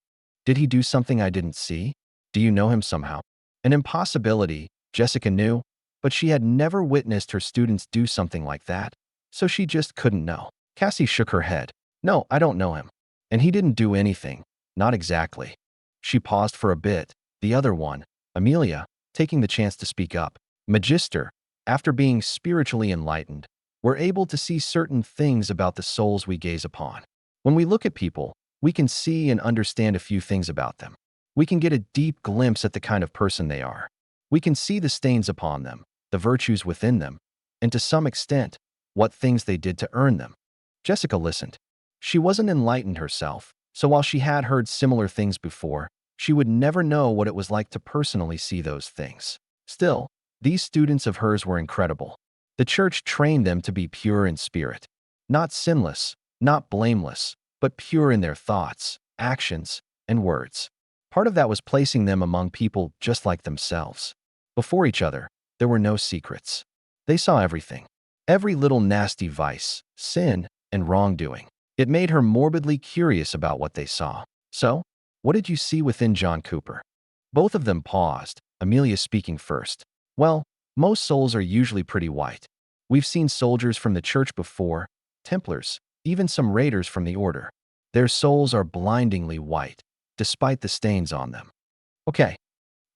Did he do something I didn't see? Do you know him somehow? An impossibility, Jessica knew, but she had never witnessed her students do something like that, so she just couldn't know. Cassie shook her head. No, I don't know him. And he didn't do anything. Not exactly. She paused for a bit. The other one, Amelia, taking the chance to speak up. Magister, after being spiritually enlightened, we're able to see certain things about the souls we gaze upon. When we look at people, we can see and understand a few things about them. We can get a deep glimpse at the kind of person they are. We can see the stains upon them, the virtues within them, and to some extent, what things they did to earn them. Jessica listened. She wasn't enlightened herself, so while she had heard similar things before, she would never know what it was like to personally see those things. Still, these students of hers were incredible. The church trained them to be pure in spirit. Not sinless, not blameless, but pure in their thoughts, actions, and words. Part of that was placing them among people just like themselves. Before each other, there were no secrets. They saw everything. Every little nasty vice, sin, and wrongdoing. It made her morbidly curious about what they saw. So, what did you see within John Cooper? Both of them paused, Amelia speaking first. Well, most souls are usually pretty white. We've seen soldiers from the church before, Templars, even some raiders from the order. Their souls are blindingly white, despite the stains on them. Okay,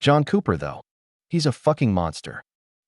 John Cooper though. He's a fucking monster.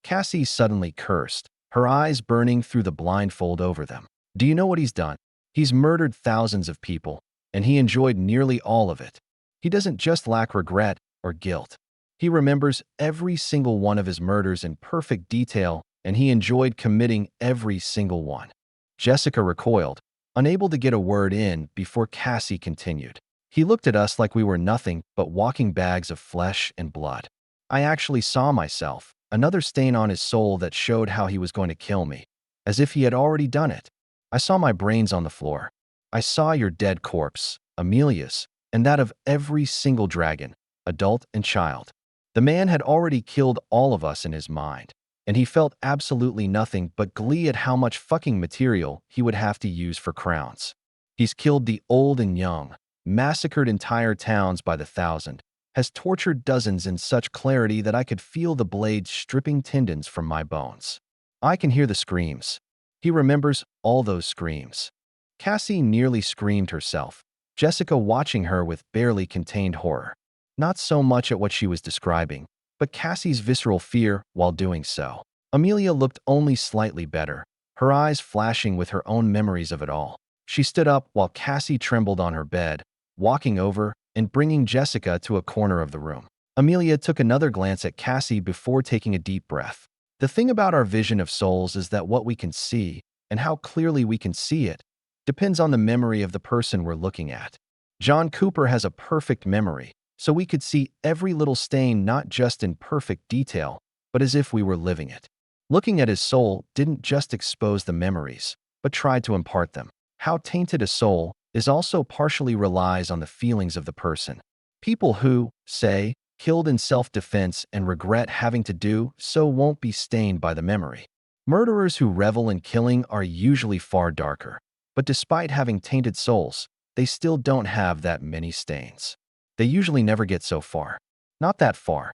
Cassie suddenly cursed, her eyes burning through the blindfold over them. Do you know what he's done? He's murdered thousands of people, and he enjoyed nearly all of it. He doesn't just lack regret or guilt. He remembers every single one of his murders in perfect detail, and he enjoyed committing every single one. Jessica recoiled, unable to get a word in before Cassie continued. He looked at us like we were nothing but walking bags of flesh and blood. I actually saw myself, another stain on his soul that showed how he was going to kill me, as if he had already done it. I saw my brains on the floor. I saw your dead corpse, Amelia's, and that of every single dragon, adult and child. The man had already killed all of us in his mind, and he felt absolutely nothing but glee at how much fucking material he would have to use for crowns. He's killed the old and young, massacred entire towns by the thousand, has tortured dozens in such clarity that I could feel the blades stripping tendons from my bones. I can hear the screams. He remembers all those screams. Cassie nearly screamed herself, Jessica watching her with barely contained horror. Not so much at what she was describing, but Cassie's visceral fear while doing so. Amelia looked only slightly better, her eyes flashing with her own memories of it all. She stood up while Cassie trembled on her bed, walking over and bringing Jessica to a corner of the room. Amelia took another glance at Cassie before taking a deep breath. The thing about our vision of souls is that what we can see, and how clearly we can see it, depends on the memory of the person we're looking at. John Cooper has a perfect memory, so we could see every little stain not just in perfect detail, but as if we were living it. Looking at his soul didn't just expose the memories, but tried to impart them. How tainted a soul is also partially relies on the feelings of the person. People who, say, killed in self-defense and regret having to do so won't be stained by the memory. Murderers who revel in killing are usually far darker, but despite having tainted souls, they still don't have that many stains. They usually never get so far. Not that far.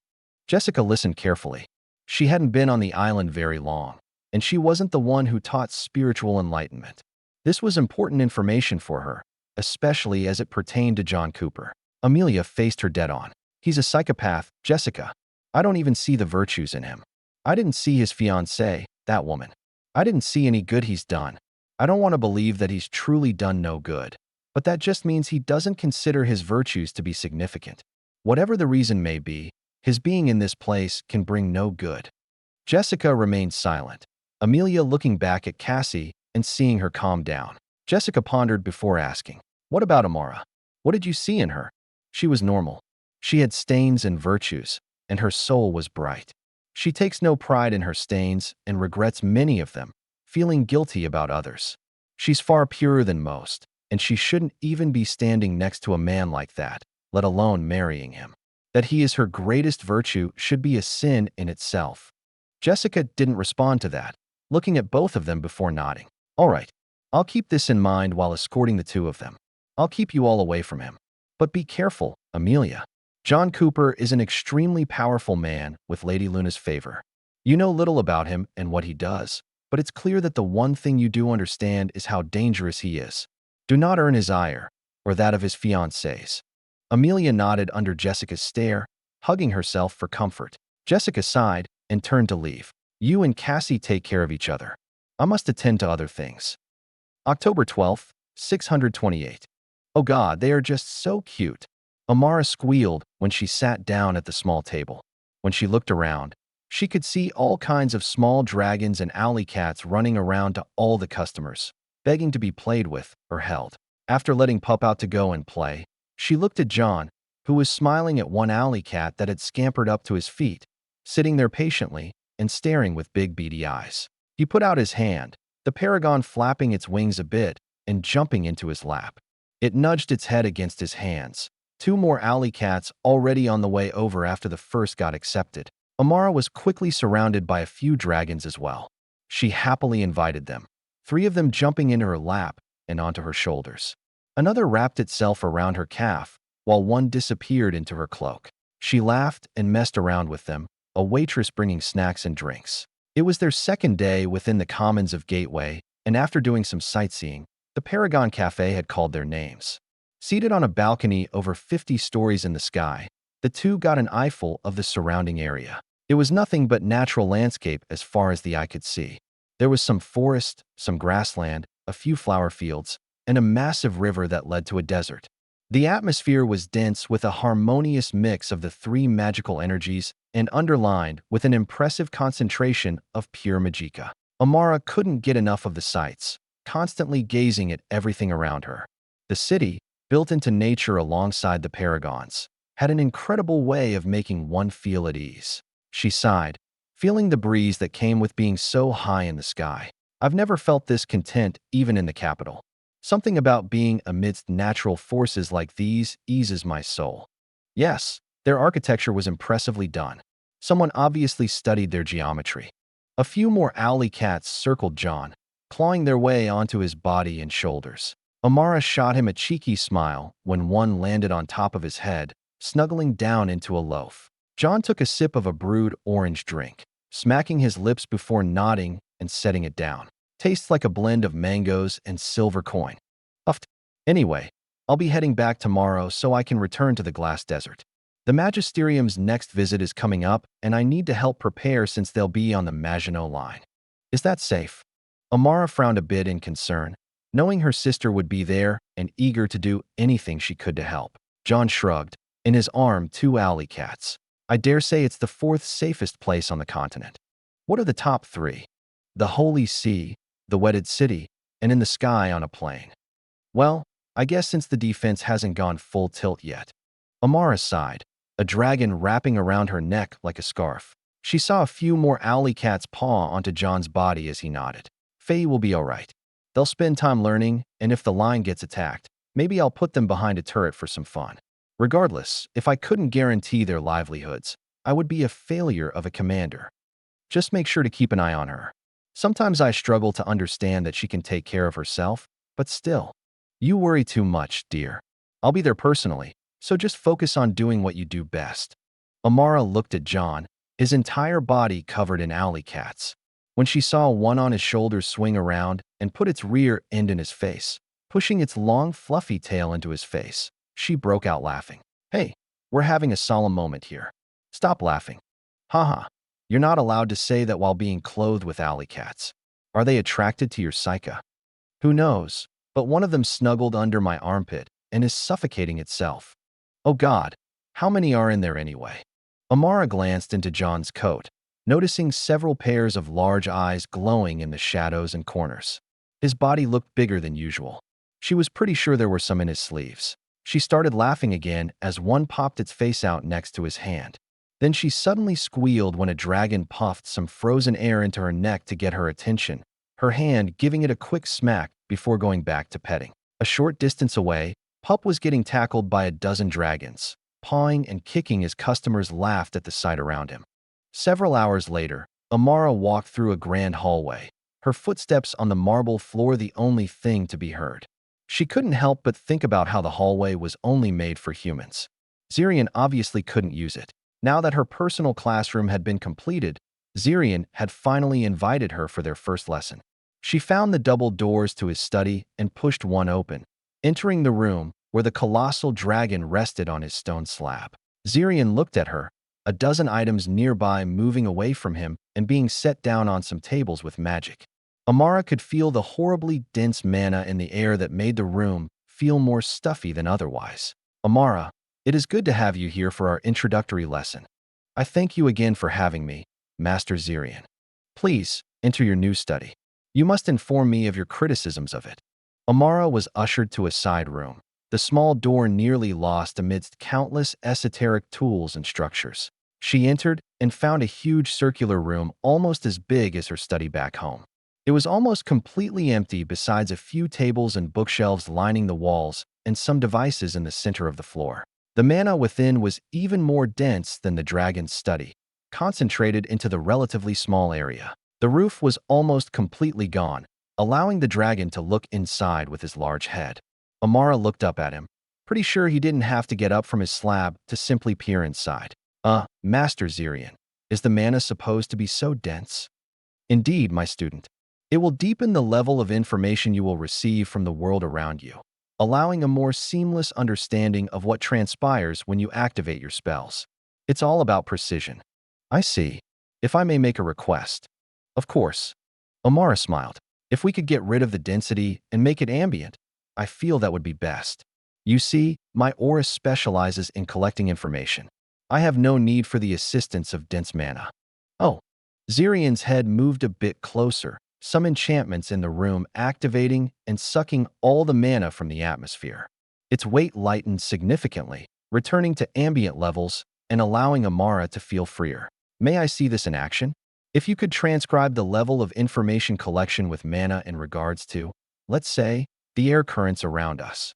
Jessica listened carefully. She hadn't been on the island very long, and she wasn't the one who taught spiritual enlightenment. This was important information for her, especially as it pertained to John Cooper. Amelia faced her dead-on. He's a psychopath, Jessica. I don't even see the virtues in him. I didn't see his fiancée, that woman. I didn't see any good he's done. I don't want to believe that he's truly done no good. But that just means he doesn't consider his virtues to be significant. Whatever the reason may be, his being in this place can bring no good. Jessica remained silent, Amelia looking back at Cassie and seeing her calm down. Jessica pondered before asking, "What about Amara? What did you see in her?" She was normal. She had stains and virtues, and her soul was bright. She takes no pride in her stains and regrets many of them, feeling guilty about others. She's far purer than most, and she shouldn't even be standing next to a man like that, let alone marrying him. That he is her greatest virtue should be a sin in itself. Jessica didn't respond to that, looking at both of them before nodding. All right, I'll keep this in mind while escorting the two of them. I'll keep you all away from him. But be careful, Amelia. John Cooper is an extremely powerful man with Lady Luna's favor. You know little about him and what he does, but it's clear that the one thing you do understand is how dangerous he is. Do not earn his ire, or that of his fiancées. Amelia nodded under Jessica's stare, hugging herself for comfort. Jessica sighed and turned to leave. You and Cassie take care of each other. I must attend to other things. October 12th, 628. Oh God, they are just so cute. Amara squealed when she sat down at the small table. When she looked around, she could see all kinds of small dragons and alley cats running around to all the customers, begging to be played with or held. After letting Pup out to go and play, she looked at John, who was smiling at one alley cat that had scampered up to his feet, sitting there patiently and staring with big beady eyes. He put out his hand, the paragon flapping its wings a bit and jumping into his lap. It nudged its head against his hands. Two more alley cats already on the way over after the first got accepted. Amara was quickly surrounded by a few dragons as well. She happily invited them, 3 of them jumping into her lap and onto her shoulders. Another wrapped itself around her calf, while one disappeared into her cloak. She laughed and messed around with them, a waitress bringing snacks and drinks. It was their second day within the commons of Gateway, and after doing some sightseeing, the Paragon Cafe had called their names. Seated on a balcony over 50 stories in the sky, the two got an eyeful of the surrounding area. It was nothing but natural landscape as far as the eye could see. There was some forest, some grassland, a few flower fields, and a massive river that led to a desert. The atmosphere was dense with a harmonious mix of the 3 magical energies and underlined with an impressive concentration of pure magicka. Amara couldn't get enough of the sights, constantly gazing at everything around her. The city, built into nature alongside the paragons, had an incredible way of making one feel at ease. She sighed, feeling the breeze that came with being so high in the sky. I've never felt this content even in the capital. Something about being amidst natural forces like these eases my soul. Yes, their architecture was impressively done. Someone obviously studied their geometry. A few more alley cats circled John, clawing their way onto his body and shoulders. Amara shot him a cheeky smile when one landed on top of his head, snuggling down into a loaf. John took a sip of a brewed orange drink, smacking his lips before nodding and setting it down. Tastes like a blend of mangoes and silver coin. Uffed. Anyway, I'll be heading back tomorrow so I can return to the glass desert. The Magisterium's next visit is coming up, and I need to help prepare since they'll be on the Maginot line. Is that safe? Amara frowned a bit in concern, knowing her sister would be there and eager to do anything she could to help. John shrugged, in his arm 2 alley cats. I dare say it's the 4th safest place on the continent. What are the top 3? The Holy See, the Wedded City, and in the sky on a plane. Well, I guess since the defense hasn't gone full tilt yet. Amara sighed, a dragon wrapping around her neck like a scarf. She saw a few more alley cats paw onto John's body as he nodded. Faye will be all right. They'll spend time learning, and if the line gets attacked, maybe I'll put them behind a turret for some fun. Regardless, if I couldn't guarantee their livelihoods, I would be a failure of a commander. Just make sure to keep an eye on her. Sometimes I struggle to understand that she can take care of herself, but still. You worry too much, dear. I'll be there personally, so just focus on doing what you do best. Amara looked at John, his entire body covered in alley cats. When she saw one on his shoulders swing around and put its rear end in his face, pushing its long, fluffy tail into his face, she broke out laughing. Hey, we're having a solemn moment here. Stop laughing. Haha. You're not allowed to say that while being clothed with alley cats. Are they attracted to your psyche? Who knows, but one of them snuggled under my armpit and is suffocating itself. Oh God, how many are in there anyway? Amara glanced into John's coat, noticing several pairs of large eyes glowing in the shadows and corners. His body looked bigger than usual. She was pretty sure there were some in his sleeves. She started laughing again as one popped its face out next to his hand. Then she suddenly squealed when a dragon puffed some frozen air into her neck to get her attention, her hand giving it a quick smack before going back to petting. A short distance away, Pup was getting tackled by a dozen dragons, pawing and kicking as customers laughed at the sight around him. Several hours later, Amara walked through a grand hallway, her footsteps on the marble floor the only thing to be heard. She couldn't help but think about how the hallway was only made for humans. Zirian obviously couldn't use it. Now that her personal classroom had been completed, Zirian had finally invited her for their first lesson. She found the double doors to his study and pushed one open, entering the room where the colossal dragon rested on his stone slab. Zirian looked at her, a dozen items nearby moving away from him and being set down on some tables with magic. Amara could feel the horribly dense mana in the air that made the room feel more stuffy than otherwise. Amara, it is good to have you here for our introductory lesson. I thank you again for having me, Master Zirian. Please, enter your new study. You must inform me of your criticisms of it. Amara was ushered to a side room, the small door nearly lost amidst countless esoteric tools and structures. She entered and found a huge circular room almost as big as her study back home. It was almost completely empty besides a few tables and bookshelves lining the walls and some devices in the center of the floor. The mana within was even more dense than the dragon's study, concentrated into the relatively small area. The roof was almost completely gone, allowing the dragon to look inside with his large head. Amara looked up at him, pretty sure he didn't have to get up from his slab to simply peer inside. Master Zirian, is the mana supposed to be so dense? Indeed, my student. It will deepen the level of information you will receive from the world around you, allowing a more seamless understanding of what transpires when you activate your spells. It's all about precision. I see. If I may make a request. Of course. Amara smiled. If we could get rid of the density and make it ambient, I feel that would be best. You see, my aura specializes in collecting information. I have no need for the assistance of dense mana. Oh. Zirian's head moved a bit closer, some enchantments in the room activating and sucking all the mana from the atmosphere. Its weight lightened significantly, returning to ambient levels and allowing Amara to feel freer. May I see this in action? If you could transcribe the level of information collection with mana in regards to, let's say, the air currents around us.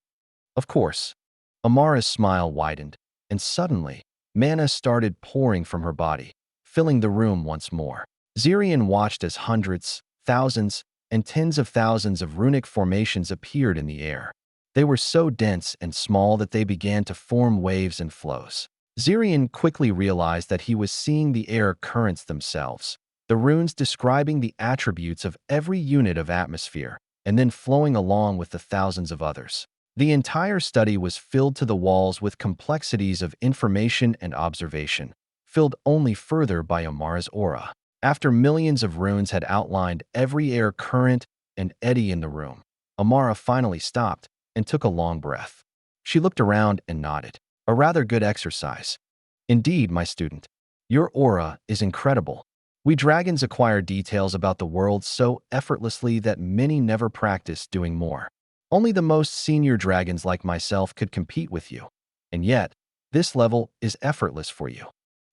Of course. Amara's smile widened, and suddenly, mana started pouring from her body, filling the room once more. Zirian watched as hundreds, thousands, and tens of thousands of runic formations appeared in the air. They were so dense and small that they began to form waves and flows. Zirian quickly realized that he was seeing the air currents themselves, the runes describing the attributes of every unit of atmosphere, and then flowing along with the thousands of others. The entire study was filled to the walls with complexities of information and observation, filled only further by Amara's aura. After millions of runes had outlined every air current and eddy in the room, Amara finally stopped and took a long breath. She looked around and nodded. A rather good exercise. Indeed, my student. Your aura is incredible. We dragons acquire details about the world so effortlessly that many never practice doing more. Only the most senior dragons like myself could compete with you. And yet, this level is effortless for you.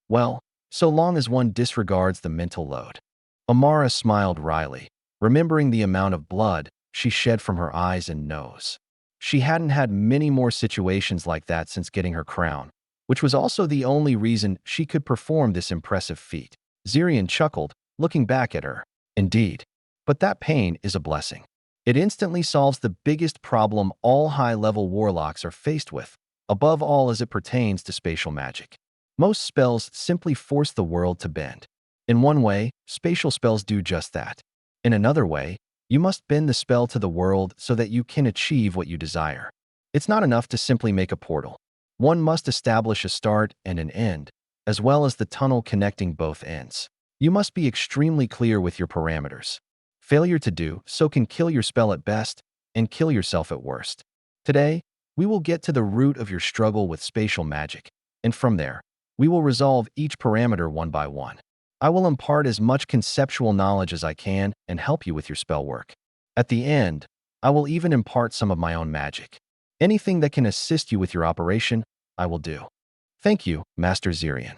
Well, so long as one disregards the mental load. Amara smiled wryly, remembering the amount of blood she shed from her eyes and nose. She hadn't had many more situations like that since getting her crown, which was also the only reason she could perform this impressive feat. Zirian chuckled, looking back at her. Indeed. But that pain is a blessing. It instantly solves the biggest problem all high-level warlocks are faced with, above all as it pertains to spatial magic. Most spells simply force the world to bend. In one way, spatial spells do just that. In another way, you must bend the spell to the world so that you can achieve what you desire. It's not enough to simply make a portal. One must establish a start and an end, as well as the tunnel connecting both ends. You must be extremely clear with your parameters. Failure to do so can kill your spell at best and kill yourself at worst. Today, we will get to the root of your struggle with spatial magic, and from there, we will resolve each parameter one by one. I will impart as much conceptual knowledge as I can and help you with your spell work. At the end, I will even impart some of my own magic. Anything that can assist you with your operation, I will do. Thank you, Master Zirian.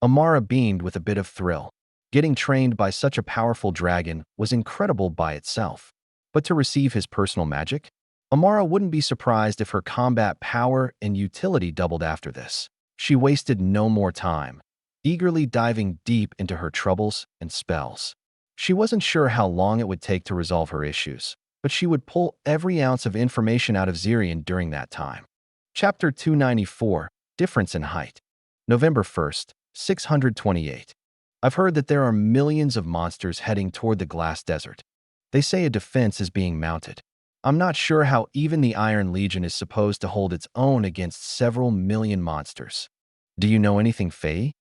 Amara beamed with a bit of thrill. Getting trained by such a powerful dragon was incredible by itself. But to receive his personal magic? Amara wouldn't be surprised if her combat power and utility doubled after this. She wasted no more time, eagerly diving deep into her troubles and spells. She wasn't sure how long it would take to resolve her issues, but she would pull every ounce of information out of Zirian during that time. Chapter 294, Difference in Height. November 1st, 628. I've heard that there are millions of monsters heading toward the glass desert. They say a defense is being mounted. I'm not sure how even the Iron Legion is supposed to hold its own against several million monsters. Do you know anything, Faye?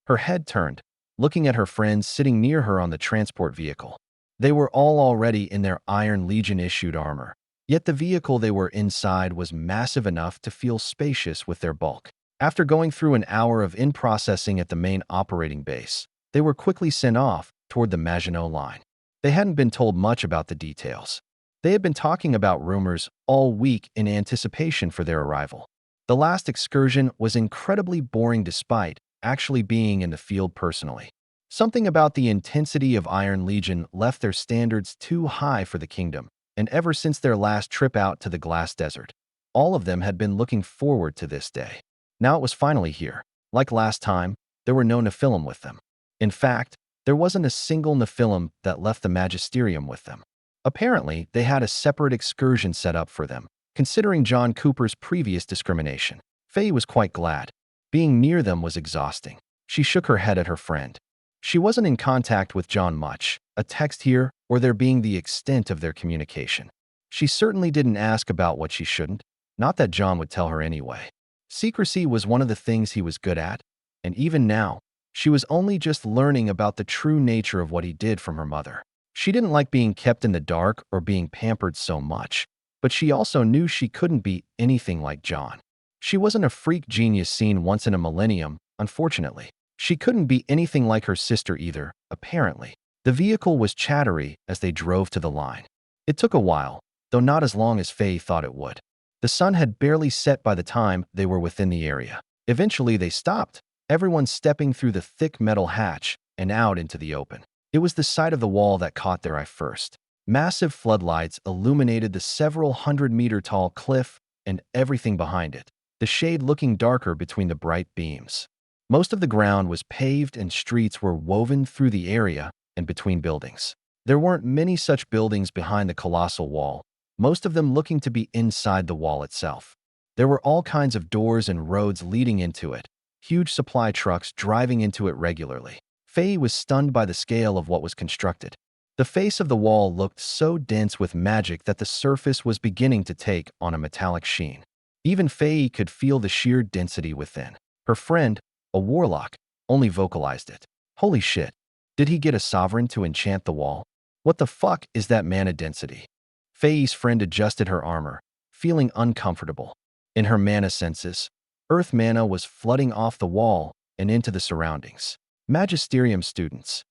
Her head turned, looking at her friends sitting near her on the transport vehicle. They were all already in their Iron Legion-issued armor, yet the vehicle they were inside was massive enough to feel spacious with their bulk. After going through an hour of in-processing at the main operating base, they were quickly sent off toward the Maginot Line. They hadn't been told much about the details. They had been talking about rumors all week in anticipation for their arrival. The last excursion was incredibly boring despite actually being in the field personally. Something about the intensity of Iron Legion left their standards too high for the kingdom, and ever since their last trip out to the Glass Desert, all of them had been looking forward to this day. Now it was finally here. Like last time, there were no Nephilim with them. In fact, there wasn't a single Nephilim that left the Magisterium with them. Apparently, they had a separate excursion set up for them, considering John Cooper's previous discrimination. Faye was quite glad. Being near them was exhausting. She shook her head at her friend. She wasn't in contact with John much, a text here or there being the extent of their communication. She certainly didn't ask about what she shouldn't, not that John would tell her anyway. Secrecy was one of the things he was good at, and even now, she was only just learning about the true nature of what he did from her mother. She didn't like being kept in the dark or being pampered so much, but she also knew she couldn't be anything like John. She wasn't a freak genius seen once in a millennium, unfortunately. She couldn't be anything like her sister either, apparently. The vehicle was chattery as they drove to the line. It took a while, though not as long as Faye thought it would. The sun had barely set by the time they were within the area. Eventually they stopped, everyone stepping through the thick metal hatch and out into the open. It was the side of the wall that caught their eye first. Massive floodlights illuminated the several hundred-meter-tall cliff and everything behind it, the shade looking darker between the bright beams. Most of the ground was paved and streets were woven through the area and between buildings. There weren't many such buildings behind the colossal wall, most of them looking to be inside the wall itself. There were all kinds of doors and roads leading into it, huge supply trucks driving into it regularly. Faye was stunned by the scale of what was constructed. The face of the wall looked so dense with magic that the surface was beginning to take on a metallic sheen. Even Faye could feel the sheer density within. Her friend, a warlock, only vocalized it. Holy shit. Did he get a sovereign to enchant the wall? What the fuck is that mana density? Faye's friend adjusted her armor, feeling uncomfortable. In her mana senses, earth mana was flooding off the wall and into the surroundings. Magisterium students.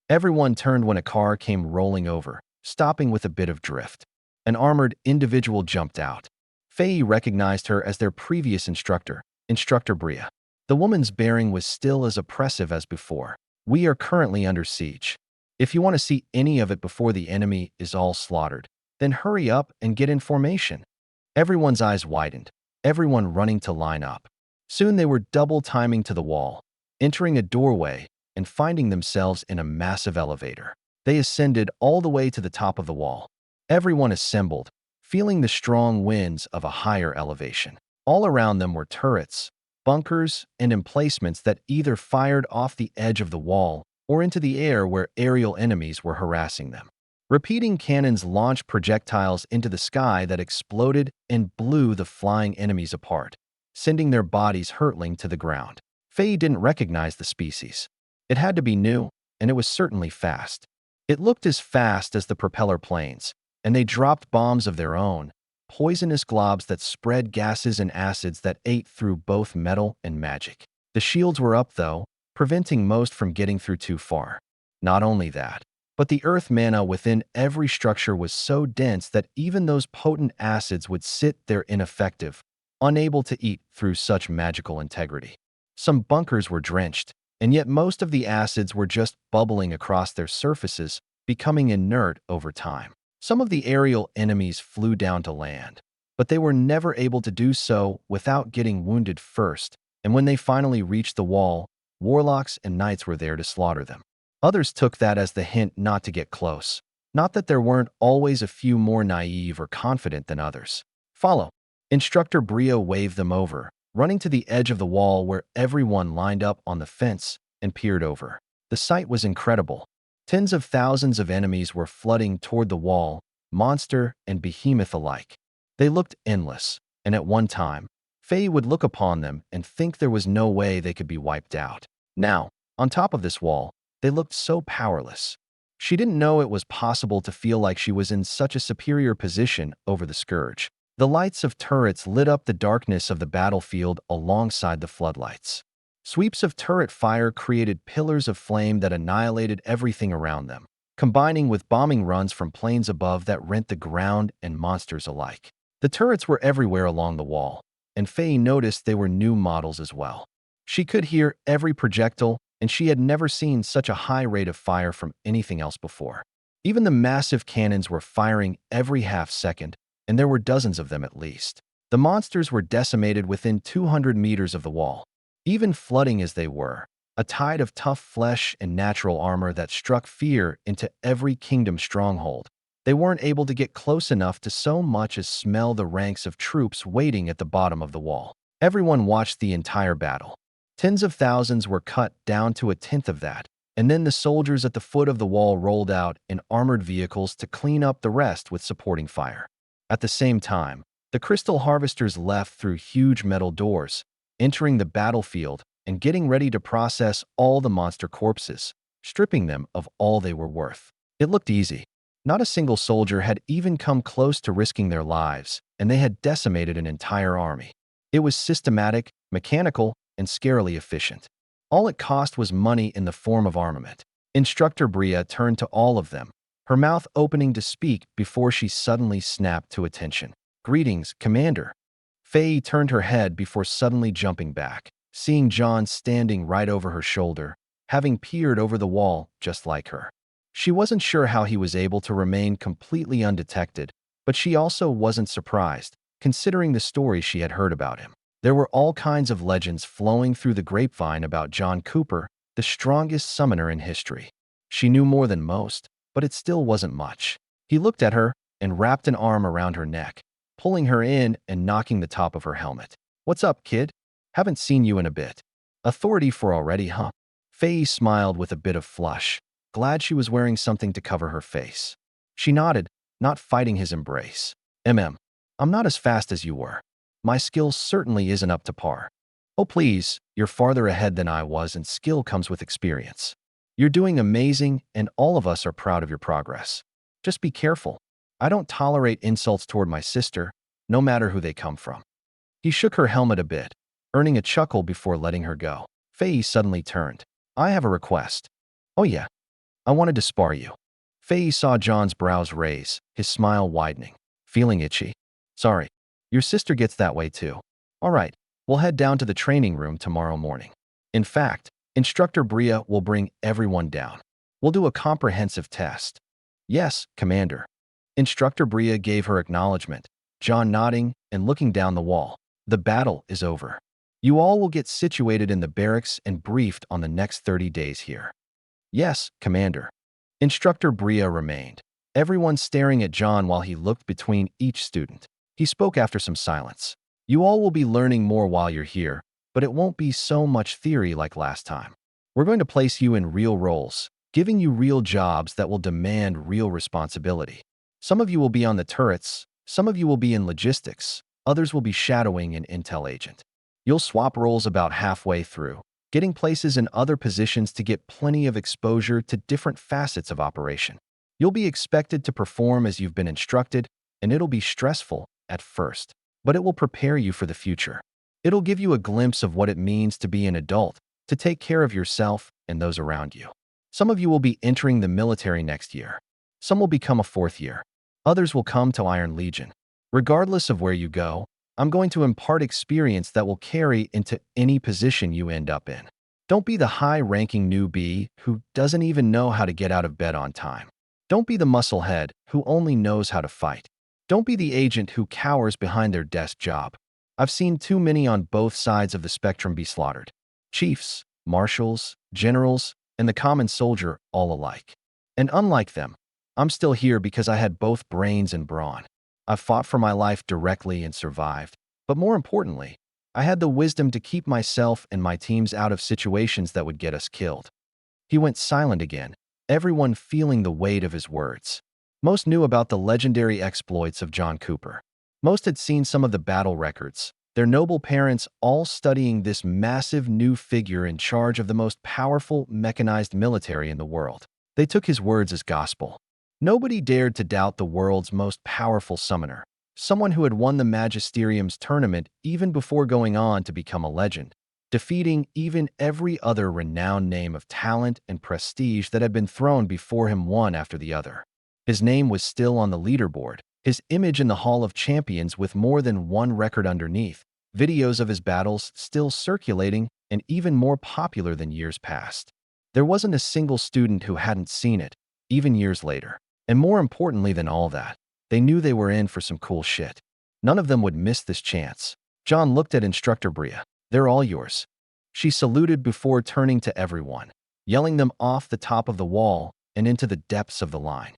Everyone turned when a car came rolling over, stopping with a bit of drift. An armored individual jumped out. Faye recognized her as their previous instructor, Instructor Bria. The woman's bearing was still as oppressive as before. We are currently under siege. If you want to see any of it before the enemy is all slaughtered, then hurry up and get in formation. Everyone's eyes widened, everyone running to line up. Soon they were double timing to the wall, entering a doorway and finding themselves in a massive elevator. They ascended all the way to the top of the wall. Everyone assembled, feeling the strong winds of a higher elevation. All around them were turrets, bunkers, and emplacements that either fired off the edge of the wall or into the air where aerial enemies were harassing them. Repeating cannons launched projectiles into the sky that exploded and blew the flying enemies apart, sending their bodies hurtling to the ground. Faye didn't recognize the species. It had to be new, and it was certainly fast. It looked as fast as the propeller planes, and they dropped bombs of their own, poisonous globs that spread gases and acids that ate through both metal and magic. The shields were up, though, preventing most from getting through too far. Not only that, but the earth mana within every structure was so dense that even those potent acids would sit there ineffective, unable to eat through such magical integrity. Some bunkers were drenched, and yet most of the acids were just bubbling across their surfaces, becoming inert over time. Some of the aerial enemies flew down to land, but they were never able to do so without getting wounded first, and when they finally reached the wall, warlocks and knights were there to slaughter them. Others took that as the hint not to get close. Not that there weren't always a few more naive or confident than others. Follow. Instructor Brio waved them over, running to the edge of the wall where everyone lined up on the fence and peered over. The sight was incredible. Tens of thousands of enemies were flooding toward the wall, monster, and behemoth alike. They looked endless, and at one time, Faye would look upon them and think there was no way they could be wiped out. Now, on top of this wall, they looked so powerless. She didn't know it was possible to feel like she was in such a superior position over the scourge. The lights of turrets lit up the darkness of the battlefield alongside the floodlights. Sweeps of turret fire created pillars of flame that annihilated everything around them, combining with bombing runs from planes above that rent the ground and monsters alike. The turrets were everywhere along the wall, and Faye noticed they were new models as well. She could hear every projectile, and she had never seen such a high rate of fire from anything else before. Even the massive cannons were firing every half second, and there were dozens of them at least. The monsters were decimated within 200 meters of the wall. Even flooding as they were, a tide of tough flesh and natural armor that struck fear into every kingdom stronghold. They weren't able to get close enough to so much as smell the ranks of troops waiting at the bottom of the wall. Everyone watched the entire battle. Tens of thousands were cut down to a tenth of that, and then the soldiers at the foot of the wall rolled out in armored vehicles to clean up the rest with supporting fire. At the same time, the crystal harvesters left through huge metal doors, entering the battlefield and getting ready to process all the monster corpses, stripping them of all they were worth. It looked easy. Not a single soldier had even come close to risking their lives, and they had decimated an entire army. It was systematic, mechanical, and scarily efficient. All it cost was money in the form of armament. Instructor Bria turned to all of them, her mouth opening to speak before she suddenly snapped to attention. "Greetings, Commander." Faye turned her head before suddenly jumping back, seeing John standing right over her shoulder, having peered over the wall just like her. She wasn't sure how he was able to remain completely undetected, but she also wasn't surprised, considering the stories she had heard about him. There were all kinds of legends flowing through the grapevine about John Cooper, the strongest summoner in history. She knew more than most, but it still wasn't much. He looked at her and wrapped an arm around her neck, pulling her in and knocking the top of her helmet. "What's up, kid? Haven't seen you in a bit. Authority for already, huh?" Faye smiled with a bit of flush, glad she was wearing something to cover her face. She nodded, not fighting his embrace. I'm not as fast as you were. My skill certainly isn't up to par." "Oh please, you're farther ahead than I was, and skill comes with experience. You're doing amazing, and all of us are proud of your progress. Just be careful. I don't tolerate insults toward my sister, no matter who they come from." He shook her helmet a bit, earning a chuckle before letting her go. Faye suddenly turned. "I have a request." "Oh yeah, I wanted to spar you." Faye saw John's brows raise, his smile widening. "Feeling itchy? Sorry. Your sister gets that way too. All right, we'll head down to the training room tomorrow morning. In fact, Instructor Bria will bring everyone down. We'll do a comprehensive test." "Yes, Commander." Instructor Bria gave her acknowledgement, John nodding and looking down the wall. "The battle is over. You all will get situated in the barracks and briefed on the next 30 days here." "Yes, Commander." Instructor Bria remained, everyone staring at John while he looked between each student. He spoke after some silence. "You all will be learning more while you're here, but it won't be so much theory like last time. We're going to place you in real roles, giving you real jobs that will demand real responsibility. Some of you will be on the turrets, some of you will be in logistics, others will be shadowing an intel agent. You'll swap roles about halfway through, getting places in other positions to get plenty of exposure to different facets of operation. You'll be expected to perform as you've been instructed, and it'll be stressful at first, but it will prepare you for the future. It'll give you a glimpse of what it means to be an adult, to take care of yourself and those around you. Some of you will be entering the military next year. Some will become a fourth year. Others will come to Iron Legion. Regardless of where you go, I'm going to impart experience that will carry into any position you end up in. Don't be the high-ranking newbie who doesn't even know how to get out of bed on time. Don't be the musclehead who only knows how to fight. Don't be the agent who cowers behind their desk job. I've seen too many on both sides of the spectrum be slaughtered. Chiefs, marshals, generals, and the common soldier all alike. And unlike them, I'm still here because I had both brains and brawn. I've fought for my life directly and survived. But more importantly, I had the wisdom to keep myself and my teams out of situations that would get us killed." He went silent again, everyone feeling the weight of his words. Most knew about the legendary exploits of John Cooper. Most had seen some of the battle records, their noble parents all studying this massive new figure in charge of the most powerful mechanized military in the world. They took his words as gospel. Nobody dared to doubt the world's most powerful summoner, someone who had won the Magisterium's tournament even before going on to become a legend, defeating even every other renowned name of talent and prestige that had been thrown before him one after the other. His name was still on the leaderboard, his image in the Hall of Champions with more than one record underneath, videos of his battles still circulating and even more popular than years past. There wasn't a single student who hadn't seen it, even years later. And more importantly than all that, they knew they were in for some cool shit. None of them would miss this chance. John looked at Instructor Bria. "They're all yours." She saluted before turning to everyone, yelling them off the top of the wall and into the depths of the line.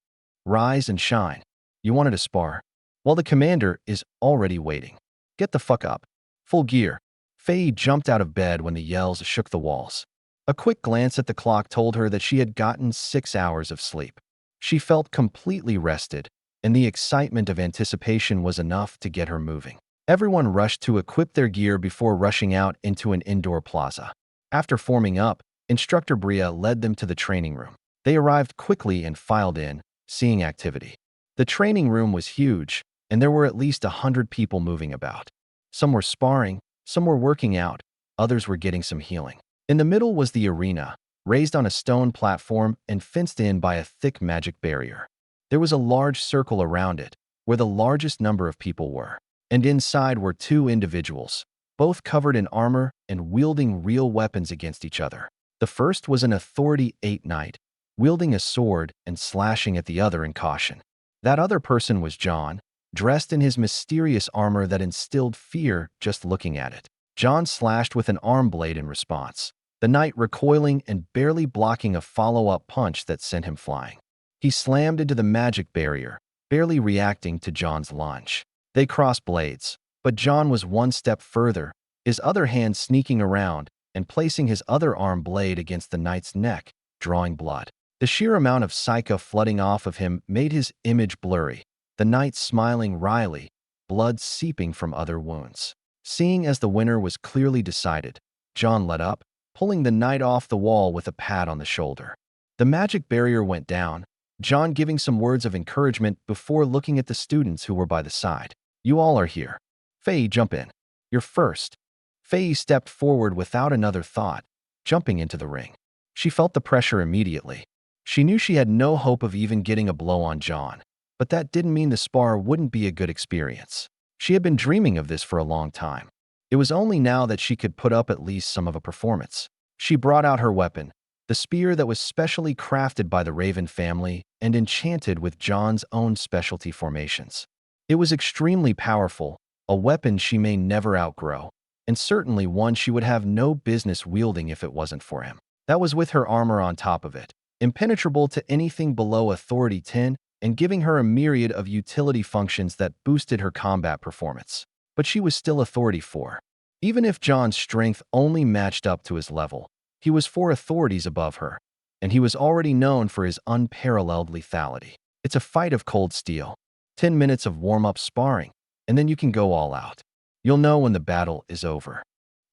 "Rise and shine. You wanted to spar? Well, the commander is already waiting. Get the fuck up." Full gear. Faye jumped out of bed when the yells shook the walls. A quick glance at the clock told her that she had gotten 6 hours of sleep. She felt completely rested, and the excitement of anticipation was enough to get her moving. Everyone rushed to equip their gear before rushing out into an indoor plaza. After forming up, Instructor Bria led them to the training room. They arrived quickly and filed in, seeing activity. The training room was huge, and there were at least 100 people moving about. Some were sparring, some were working out, others were getting some healing. In the middle was the arena, raised on a stone platform and fenced in by a thick magic barrier. There was a large circle around it, where the largest number of people were. And inside were 2 individuals, both covered in armor and wielding real weapons against each other. The first was an Authority 8 knight, wielding a sword and slashing at the other in caution. That other person was John, dressed in his mysterious armor that instilled fear just looking at it. John slashed with an arm blade in response, the knight recoiling and barely blocking a follow-up punch that sent him flying. He slammed into the magic barrier, barely reacting to John's lunge. They crossed blades, but John was one step further, his other hand sneaking around and placing his other arm blade against the knight's neck, drawing blood. The sheer amount of psycho flooding off of him made his image blurry, the knight smiling wryly, blood seeping from other wounds. Seeing as the winner was clearly decided, John let up, pulling the knight off the wall with a pat on the shoulder. The magic barrier went down, John giving some words of encouragement before looking at the students who were by the side. "You all are here. Faye, jump in. You're first." Faye stepped forward without another thought, jumping into the ring. She felt the pressure immediately. She knew she had no hope of even getting a blow on John, but that didn't mean the spar wouldn't be a good experience. She had been dreaming of this for a long time. It was only now that she could put up at least some of a performance. She brought out her weapon, the spear that was specially crafted by the Raven family and enchanted with John's own specialty formations. It was extremely powerful, a weapon she may never outgrow, and certainly one she would have no business wielding if it wasn't for him. That was with her armor on top of it, impenetrable to anything below Authority 10 and giving her a myriad of utility functions that boosted her combat performance. But she was still Authority 4. Even if John's strength only matched up to his level, he was 4 authorities above her, and he was already known for his unparalleled lethality. It's a fight of cold steel. 10 minutes of warm-up sparring, and then you can go all out. You'll know when the battle is over.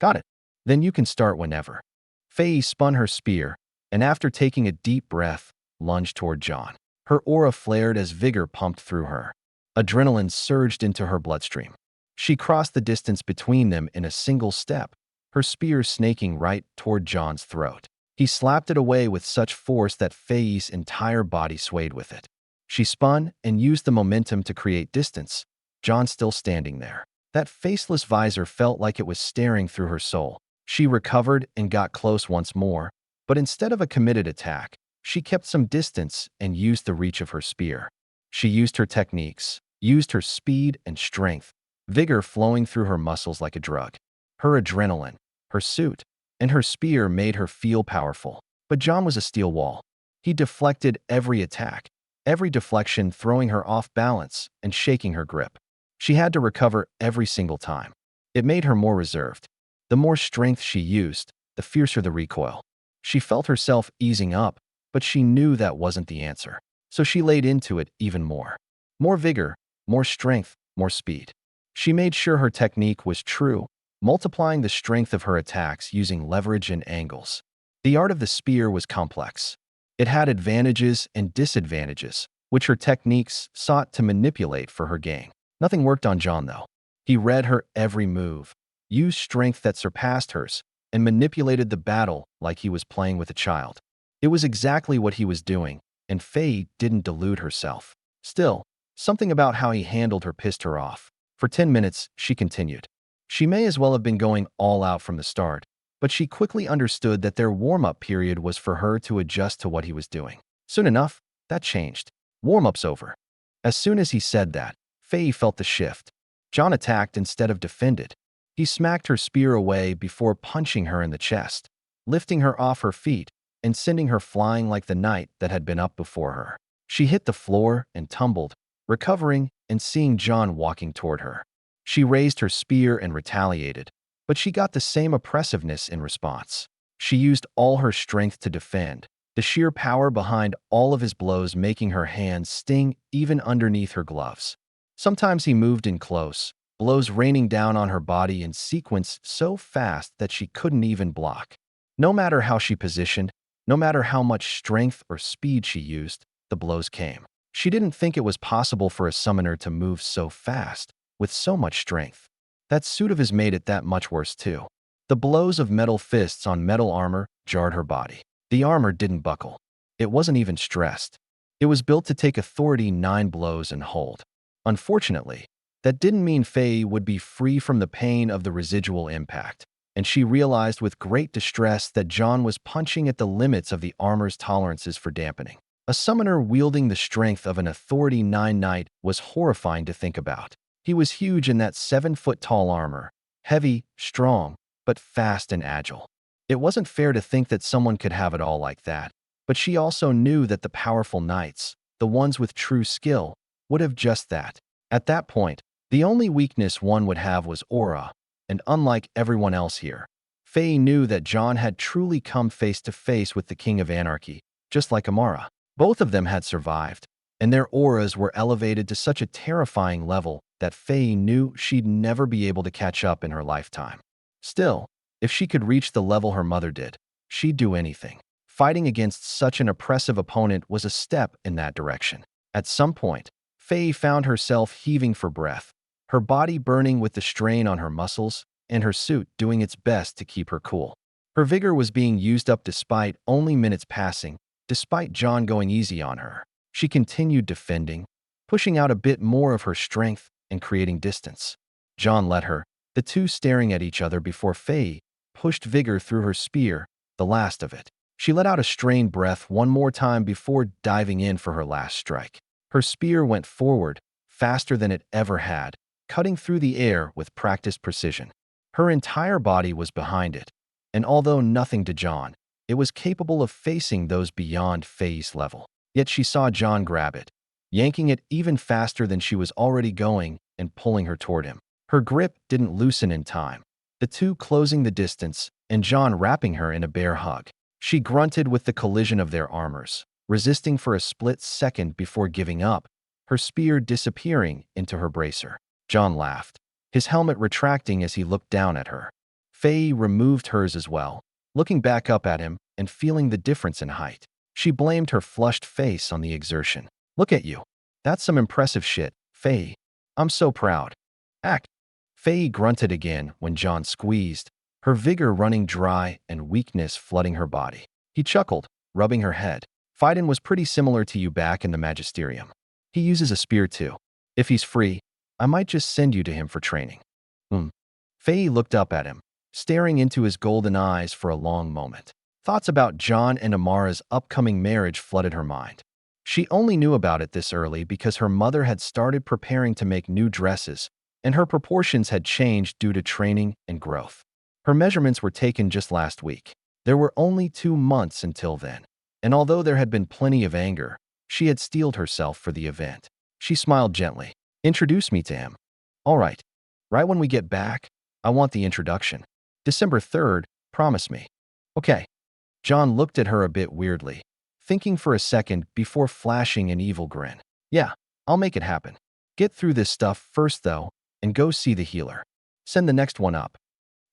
Got it. Then you can start whenever. Faye spun her spear, and after taking a deep breath, lunged toward John. Her aura flared as vigor pumped through her. Adrenaline surged into her bloodstream. She crossed the distance between them in a single step, her spear snaking right toward John's throat. He slapped it away with such force that Faye's entire body swayed with it. She spun and used the momentum to create distance, John still standing there. That faceless visor felt like it was staring through her soul. She recovered and got close once more, but instead of a committed attack, she kept some distance and used the reach of her spear. She used her techniques, used her speed and strength, vigor flowing through her muscles like a drug. Her adrenaline, her suit, and her spear made her feel powerful. But John was a steel wall. He deflected every attack, every deflection throwing her off balance and shaking her grip. She had to recover every single time. It made her more reserved. The more strength she used, the fiercer the recoil. She felt herself easing up, but she knew that wasn't the answer. so she laid into it even more. More vigor, more strength, more speed. She made sure her technique was true, multiplying the strength of her attacks using leverage and angles. The art of the spear was complex. It had advantages and disadvantages, which her techniques sought to manipulate for her gain. Nothing worked on John, though. He read her every move, used strength that surpassed hers, and manipulated the battle like he was playing with a child. It was exactly what he was doing, and Faye didn't delude herself. Still, something about how he handled her pissed her off. For 10 minutes, she continued. She may as well have been going all out from the start, but she quickly understood that their warm-up period was for her to adjust to what he was doing. Soon enough, that changed. Warm-up's over. As soon as he said that, Faye felt the shift. John attacked instead of defended. He smacked her spear away before punching her in the chest, lifting her off her feet and sending her flying like the knight that had been up before her. She hit the floor and tumbled, recovering and seeing John walking toward her. She raised her spear and retaliated, but she got the same oppressiveness in response. She used all her strength to defend, the sheer power behind all of his blows making her hands sting even underneath her gloves. Sometimes he moved in close, blows raining down on her body in sequence so fast that she couldn't even block. No matter how she positioned, no matter how much strength or speed she used, the blows came. She didn't think it was possible for a summoner to move so fast, with so much strength. That suit of his made it that much worse too. The blows of metal fists on metal armor jarred her body. The armor didn't buckle. It wasn't even stressed. It was built to take authority 9 blows and hold. Unfortunately, that didn't mean Faye would be free from the pain of the residual impact, and she realized with great distress that John was punching at the limits of the armor's tolerances for dampening. A summoner wielding the strength of an Authority 9 knight was horrifying to think about. He was huge in that 7-foot-tall armor, heavy, strong, but fast and agile. It wasn't fair to think that someone could have it all like that, but she also knew that the powerful knights, the ones with true skill, would have just that. At that point, the only weakness one would have was aura, and unlike everyone else here, Faye knew that John had truly come face to face with the King of Anarchy, just like Amara. Both of them had survived, and their auras were elevated to such a terrifying level that Faye knew she'd never be able to catch up in her lifetime. Still, if she could reach the level her mother did, she'd do anything. Fighting against such an oppressive opponent was a step in that direction. At some point, Faye found herself heaving for breath, her body burning with the strain on her muscles and her suit doing its best to keep her cool. Her vigor was being used up despite only minutes passing, despite John going easy on her. She continued defending, pushing out a bit more of her strength and creating distance. John let her, the two staring at each other before Faye pushed vigor through her spear, the last of it. She let out a strained breath one more time before diving in for her last strike. Her spear went forward, faster than it ever had, cutting through the air with practiced precision. Her entire body was behind it, and although nothing to John, it was capable of facing those beyond Faye's level. Yet she saw John grab it, yanking it even faster than she was already going and pulling her toward him. Her grip didn't loosen in time, the two closing the distance and John wrapping her in a bear hug. She grunted with the collision of their armors, resisting for a split second before giving up, her spear disappearing into her bracer. John laughed, his helmet retracting as he looked down at her. Faye removed hers as well, looking back up at him and feeling the difference in height. She blamed her flushed face on the exertion. "Look at you. That's some impressive shit, Faye. I'm so proud." "Act." Faye grunted again when John squeezed, her vigor running dry and weakness flooding her body. He chuckled, rubbing her head. "Fightin' was pretty similar to you back in the Magisterium. He uses a spear too. If he's free, I might just send you to him for training." Faye looked up at him, staring into his golden eyes for a long moment. Thoughts about John and Amara's upcoming marriage flooded her mind. She only knew about it this early because her mother had started preparing to make new dresses, and her proportions had changed due to training and growth. Her measurements were taken just last week. There were only 2 months until then, and although there had been plenty of anger, she had steeled herself for the event. She smiled gently. "Introduce me to him." "All right. Right when we get back, I want the introduction. December 3rd, promise me." "Okay." John looked at her a bit weirdly. thinking for a second before flashing an evil grin. Yeah, I'll make it happen. Get through this stuff first, though, and go see the healer. Send the next one up.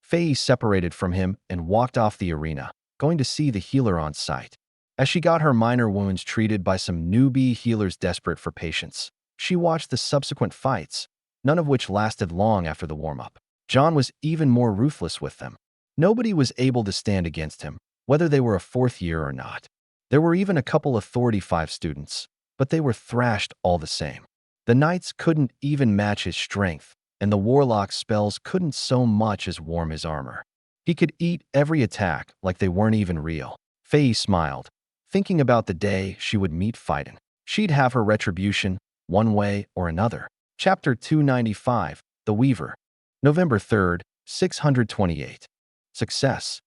Faye separated from him and walked off the arena, going to see the healer on site. As she got her minor wounds treated by some newbie healers desperate for patience, she watched the subsequent fights, none of which lasted long after the warm-up. John was even more ruthless with them. Nobody was able to stand against him, whether they were a fourth year or not. There were even a couple Authority 5 students, but they were thrashed all the same. The knights couldn't even match his strength, and the warlock's spells couldn't so much as warm his armor. He could eat every attack like they weren't even real. Faye smiled, thinking about the day she would meet Phaidon. She'd have her retribution, one way or another. Chapter 295, The Weaver. November 3rd, 628. Success.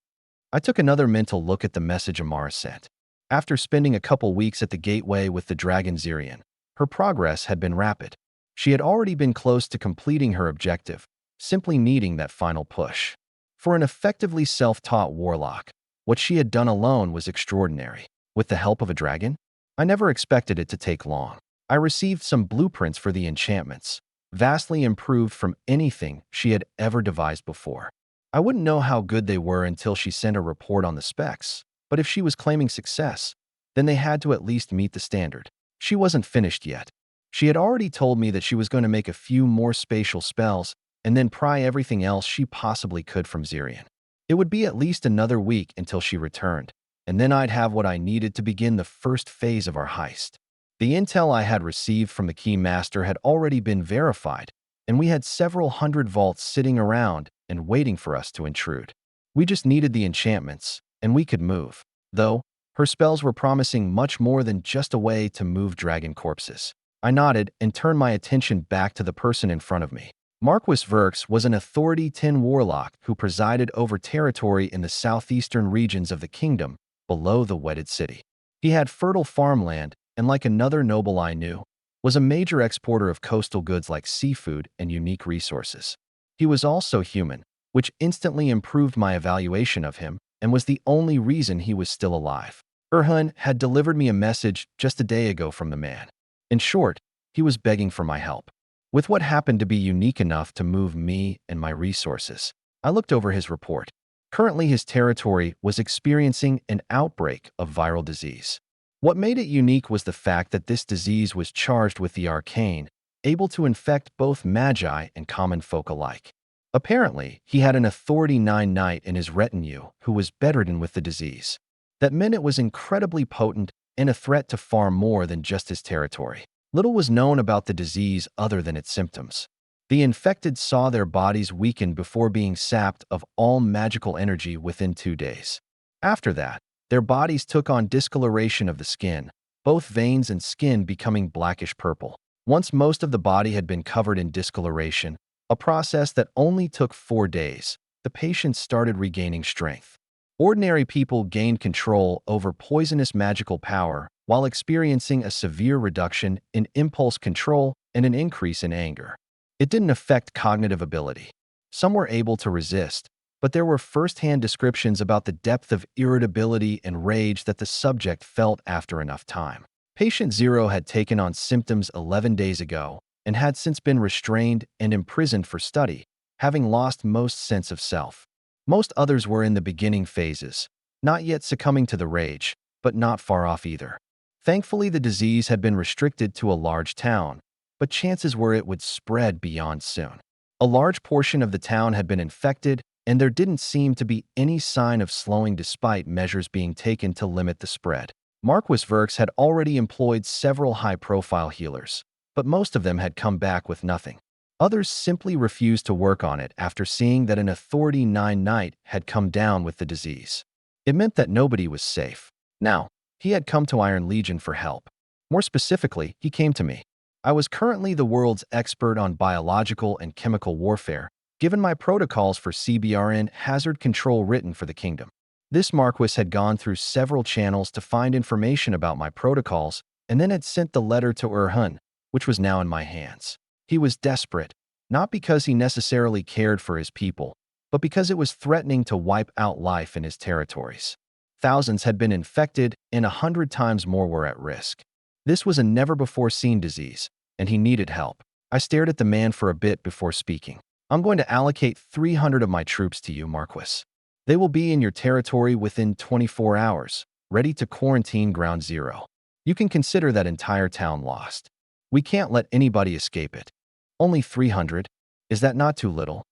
I took another mental look at the message Amara sent. After spending a couple weeks at the gateway with the dragon Zirian, her progress had been rapid. She had already been close to completing her objective, simply needing that final push. For an effectively self-taught warlock, what she had done alone was extraordinary. With the help of a dragon? I never expected it to take long. I received some blueprints for the enchantments, vastly improved from anything she had ever devised before. I wouldn't know how good they were until she sent a report on the specs, but if she was claiming success, then they had to at least meet the standard. She wasn't finished yet. She had already told me that she was going to make a few more spatial spells and then pry everything else she possibly could from Zirian. It would be at least another week until she returned, and then I'd have what I needed to begin the first phase of our heist. The intel I had received from the Key Master had already been verified, and we had several hundred vaults sitting around and waiting for us to intrude. We just needed the enchantments, and we could move. Though, her spells were promising much more than just a way to move dragon corpses. I nodded and turned my attention back to the person in front of me. Marquis Verks was an Authority 10 warlock who presided over territory in the southeastern regions of the kingdom, below the wedded city. He had fertile farmland, and like another noble I knew, was a major exporter of coastal goods like seafood and unique resources. He was also human, which instantly improved my evaluation of him and was the only reason he was still alive. Erhun had delivered me a message just a day ago from the man. In short, he was begging for my help. With what happened to be unique enough to move me and my resources, I looked over his report. Currently, his territory was experiencing an outbreak of viral disease. What made it unique was the fact that this disease was charged with the arcane, able to infect both magi and common folk alike. Apparently, he had an Authority 9 knight in his retinue who was bedridden with the disease. That meant it was incredibly potent and a threat to far more than just his territory. Little was known about the disease other than its symptoms. The infected saw their bodies weaken before being sapped of all magical energy within 2 days. After that, their bodies took on discoloration of the skin, both veins and skin becoming blackish purple. Once most of the body had been covered in discoloration, a process that only took 4 days, the patients started regaining strength. Ordinary people gained control over poisonous magical power while experiencing a severe reduction in impulse control and an increase in anger. It didn't affect cognitive ability. Some were able to resist, but there were first-hand descriptions about the depth of irritability and rage that the subject felt after enough time. Patient 0 had taken on symptoms 11 days ago and had since been restrained and imprisoned for study, having lost most sense of self. Most others were in the beginning phases, not yet succumbing to the rage, but not far off either. Thankfully, the disease had been restricted to a large town, but chances were it would spread beyond soon. A large portion of the town had been infected, and there didn't seem to be any sign of slowing despite measures being taken to limit the spread. Marquis Verks had already employed several high-profile healers, but most of them had come back with nothing. Others simply refused to work on it after seeing that an Authority 9 knight had come down with the disease. It meant that nobody was safe. Now, he had come to Iron Legion for help. More specifically, he came to me. I was currently the world's expert on biological and chemical warfare, given my protocols for CBRN hazard control written for the kingdom. This Marquis had gone through several channels to find information about my protocols and then had sent the letter to Erhun, which was now in my hands. He was desperate, not because he necessarily cared for his people, but because it was threatening to wipe out life in his territories. Thousands had been infected, and 100 times more were at risk. This was a never-before-seen disease, and he needed help. I stared at the man for a bit before speaking. I'm going to allocate 300 of my troops to you, Marquis. They will be in your territory within 24 hours, ready to quarantine Ground Zero. You can consider that entire town lost. We can't let anybody escape it. Only 300? Is that not too little?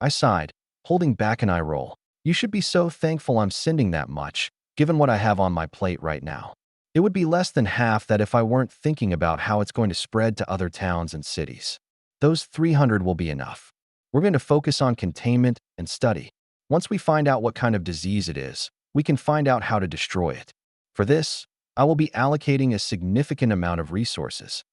I sighed, holding back an eye roll. You should be so thankful I'm sending that much, given what I have on my plate right now. It would be less than half that if I weren't thinking about how it's going to spread to other towns and cities. Those 300 will be enough. We're going to focus on containment and study. Once we find out what kind of disease it is, we can find out how to destroy it. For this, I will be allocating a significant amount of resources.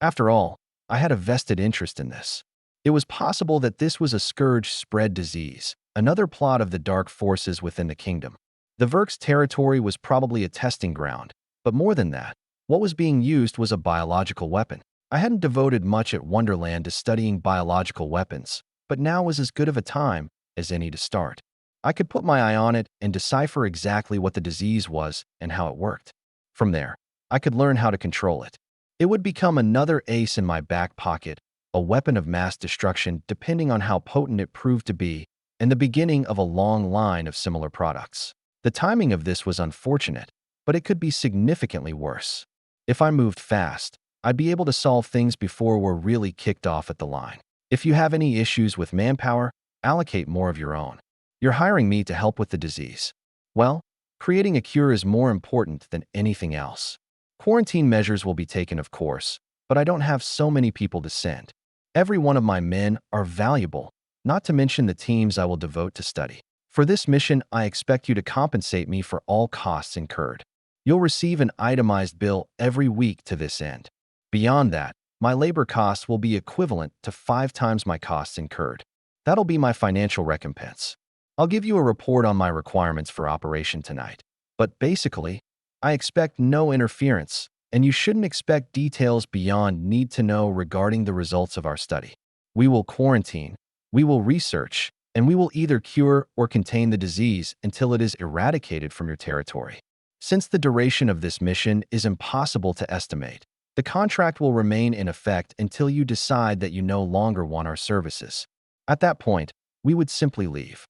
After all, I had a vested interest in this. It was possible that this was a scourge-spread disease, another plot of the dark forces within the kingdom. The Verk's territory was probably a testing ground, but more than that, what was being used was a biological weapon. I hadn't devoted much at Wonderland to studying biological weapons, but now was as good of a time as any to start. I could put my eye on it and decipher exactly what the disease was and how it worked. From there, I could learn how to control it. It would become another ace in my back pocket, a weapon of mass destruction depending on how potent it proved to be, and the beginning of a long line of similar products. The timing of this was unfortunate, but it could be significantly worse. If I moved fast, I'd be able to solve things before we're really kicked off at the line. If you have any issues with manpower, allocate more of your own. You're hiring me to help with the disease. Well, creating a cure is more important than anything else. Quarantine measures will be taken, of course, but I don't have so many people to send. Every one of my men are valuable, not to mention the teams I will devote to study. For this mission, I expect you to compensate me for all costs incurred. You'll receive an itemized bill every week to this end. Beyond that, my labor costs will be equivalent to 5 times my costs incurred. That'll be my financial recompense. I'll give you a report on my requirements for operation tonight. But basically, I expect no interference, and you shouldn't expect details beyond need to know regarding the results of our study. We will quarantine, we will research, and we will either cure or contain the disease until it is eradicated from your territory. Since the duration of this mission is impossible to estimate, the contract will remain in effect until you decide that you no longer want our services. At that point, we would simply leave.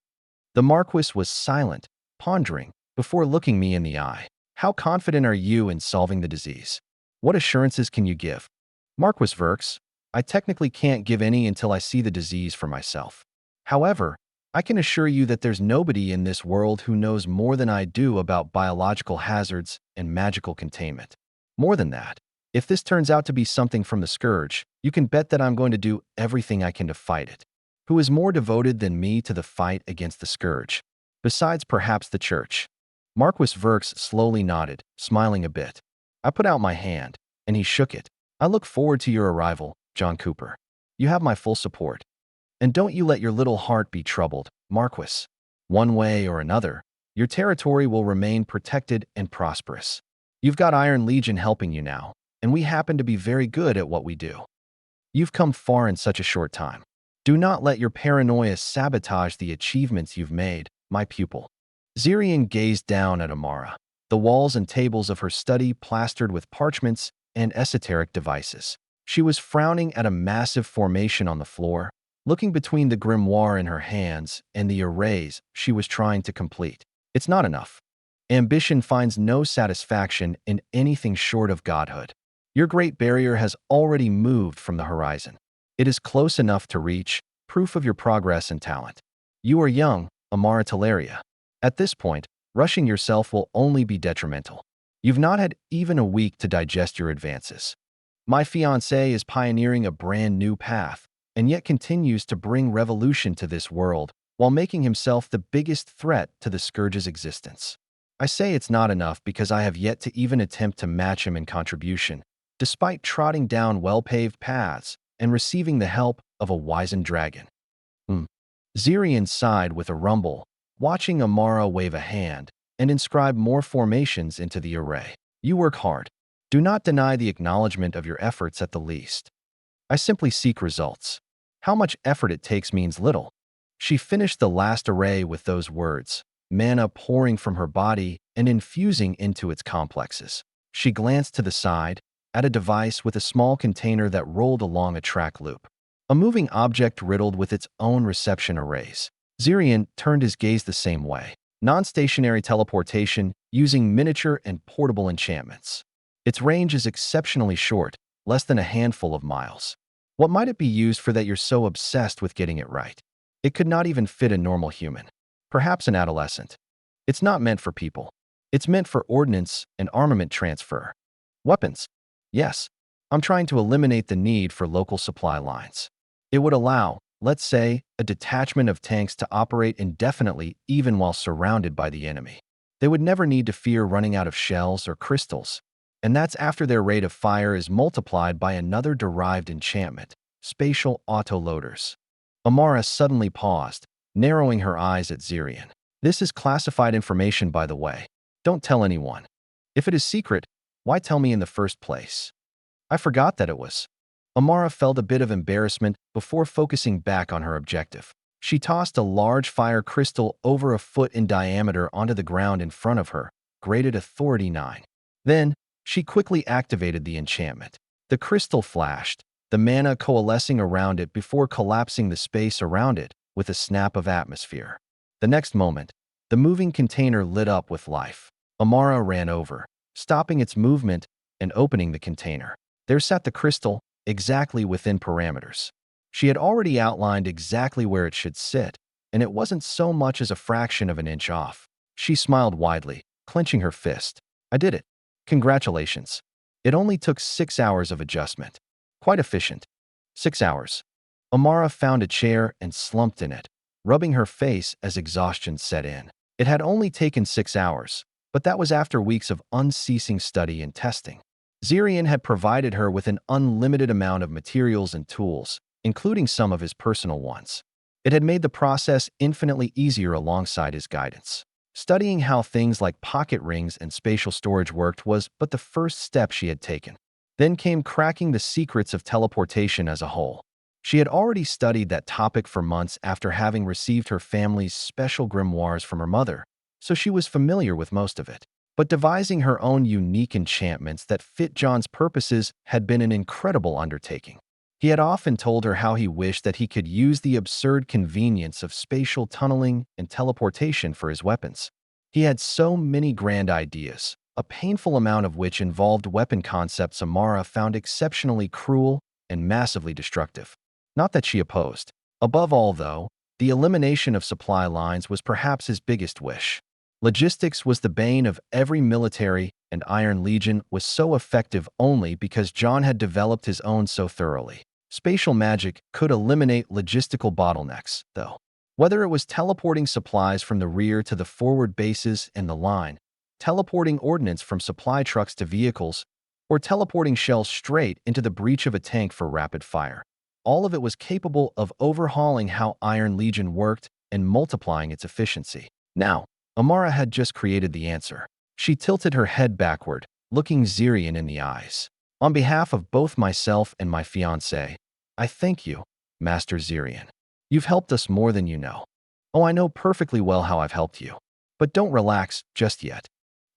The Marquis was silent, pondering, before looking me in the eye. How confident are you in solving the disease? What assurances can you give? Marquis Verks, I technically can't give any until I see the disease for myself. However, I can assure you that there's nobody in this world who knows more than I do about biological hazards and magical containment. More than that, if this turns out to be something from the Scourge, you can bet that I'm going to do everything I can to fight it. Who is more devoted than me to the fight against the Scourge? Besides perhaps the Church. Marquis Verks slowly nodded, smiling a bit. I put out my hand, and he shook it. I look forward to your arrival, John Cooper. You have my full support. And don't you let your little heart be troubled, Marquis. One way or another, your territory will remain protected and prosperous. You've got Iron Legion helping you now, and we happen to be very good at what we do. You've come far in such a short time. Do not let your paranoia sabotage the achievements you've made, my pupil. Zirian gazed down at Amara, the walls and tables of her study plastered with parchments and esoteric devices. She was frowning at a massive formation on the floor, looking between the grimoire in her hands and the arrays she was trying to complete. It's not enough. Ambition finds no satisfaction in anything short of godhood. Your great barrier has already moved from the horizon. It is close enough to reach, proof of your progress and talent. You are young, Amara Teleria. At this point, rushing yourself will only be detrimental. You've not had even a week to digest your advances. My fiancé is pioneering a brand new path, and yet continues to bring revolution to this world while making himself the biggest threat to the Scourge's existence. I say it's not enough because I have yet to even attempt to match him in contribution, despite trotting down well-paved paths and receiving the help of a wizened dragon. Zirian sighed with a rumble, watching Amara wave a hand and inscribe more formations into the array. You work hard. Do not deny the acknowledgement of your efforts at the least. I simply seek results. How much effort it takes means little. She finished the last array with those words, mana pouring from her body and infusing into its complexes. She glanced to the side, at a device with a small container that rolled along a track loop. A moving object riddled with its own reception arrays. Zirian turned his gaze the same way. Non-stationary teleportation using miniature and portable enchantments. Its range is exceptionally short, less than a handful of miles. What might it be used for that you're so obsessed with getting it right? It could not even fit a normal human. Perhaps an adolescent. It's not meant for people. It's meant for ordnance and armament transfer. Weapons. Yes. I'm trying to eliminate the need for local supply lines. It would allow, let's say, a detachment of tanks to operate indefinitely even while surrounded by the enemy. They would never need to fear running out of shells or crystals. And that's after their rate of fire is multiplied by another derived enchantment, spatial autoloaders. Amara suddenly paused, narrowing her eyes at Zirian. This is classified information, by the way. Don't tell anyone. If it is secret, why tell me in the first place? I forgot that it was. Amara felt a bit of embarrassment before focusing back on her objective. She tossed a large fire crystal over a foot in diameter onto the ground in front of her, graded Authority 9. Then, she quickly activated the enchantment. The crystal flashed, the mana coalescing around it before collapsing the space around it with a snap of atmosphere. The next moment, the moving container lit up with life. Amara ran over, stopping its movement and opening the container. There sat the crystal, exactly within parameters. She had already outlined exactly where it should sit, and it wasn't so much as a fraction of an inch off. She smiled widely, clenching her fist. I did it. Congratulations. It only took 6 hours of adjustment. Quite efficient. 6 hours. Amara found a chair and slumped in it, rubbing her face as exhaustion set in. It had only taken 6 hours, but that was after weeks of unceasing study and testing. Zirian had provided her with an unlimited amount of materials and tools, including some of his personal ones. It had made the process infinitely easier alongside his guidance. Studying how things like pocket rings and spatial storage worked was but the first step she had taken. Then came cracking the secrets of teleportation as a whole. She had already studied that topic for months after having received her family's special grimoires from her mother, so she was familiar with most of it. But devising her own unique enchantments that fit John's purposes had been an incredible undertaking. He had often told her how he wished that he could use the absurd convenience of spatial tunneling and teleportation for his weapons. He had so many grand ideas, a painful amount of which involved weapon concepts Amara found exceptionally cruel and massively destructive. Not that she opposed. Above all, though, the elimination of supply lines was perhaps his biggest wish. Logistics was the bane of every military, and Iron Legion was so effective only because John had developed his own so thoroughly. Spatial magic could eliminate logistical bottlenecks, though. Whether it was teleporting supplies from the rear to the forward bases and the line, teleporting ordnance from supply trucks to vehicles, or teleporting shells straight into the breech of a tank for rapid fire. All of it was capable of overhauling how Iron Legion worked and multiplying its efficiency. Now, Amara had just created the answer. She tilted her head backward, looking Zirian in the eyes. On behalf of both myself and my fiancé, I thank you, Master Zirian. You've helped us more than you know. Oh, I know perfectly well how I've helped you. But don't relax just yet.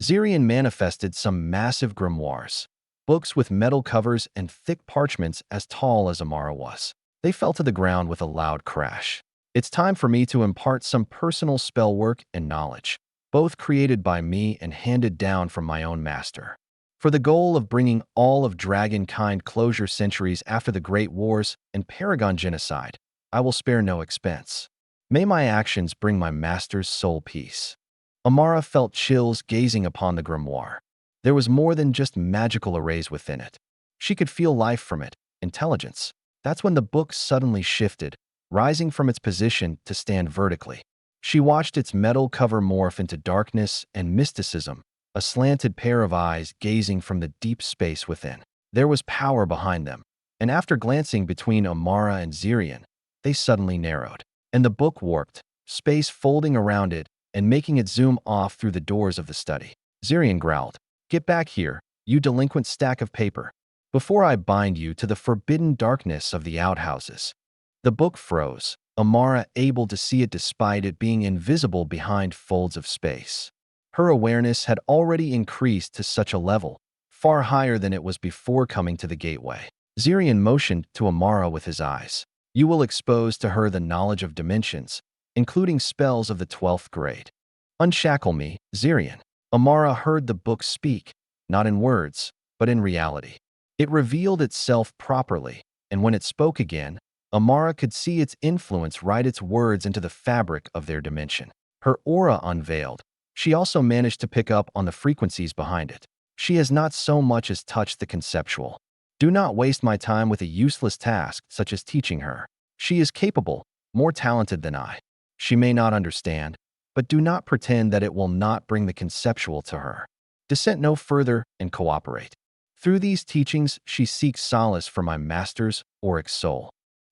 Zirian manifested some massive grimoires, books with metal covers and thick parchments as tall as Amara was. They fell to the ground with a loud crash. It's time for me to impart some personal spell work and knowledge, both created by me and handed down from my own master. For the goal of bringing all of dragonkind closure centuries after the Great Wars and Paragon genocide, I will spare no expense. May my actions bring my master's soul peace. Amara felt chills gazing upon the grimoire. There was more than just magical arrays within it. She could feel life from it, intelligence. That's when the book suddenly shifted, rising from its position to stand vertically. She watched its metal cover morph into darkness and mysticism, a slanted pair of eyes gazing from the deep space within. There was power behind them, and after glancing between Amara and Zirian, they suddenly narrowed, and the book warped, space folding around it and making it zoom off through the doors of the study. Zirian growled, "Get back here, you delinquent stack of paper, before I bind you to the forbidden darkness of the outhouses." The book froze, Amara able to see it despite it being invisible behind folds of space. Her awareness had already increased to such a level, far higher than it was before coming to the gateway. Zirian motioned to Amara with his eyes. You will expose to her the knowledge of dimensions, including spells of the 12th grade. Unshackle me, Zirian. Amara heard the book speak, not in words, but in reality. It revealed itself properly, and when it spoke again, Amara could see its influence write its words into the fabric of their dimension. Her aura unveiled. She also managed to pick up on the frequencies behind it. She has not so much as touched the conceptual. Do not waste my time with a useless task such as teaching her. She is capable, more talented than I. She may not understand, but do not pretend that it will not bring the conceptual to her. Dissent no further and cooperate. Through these teachings, she seeks solace for my master's auric soul.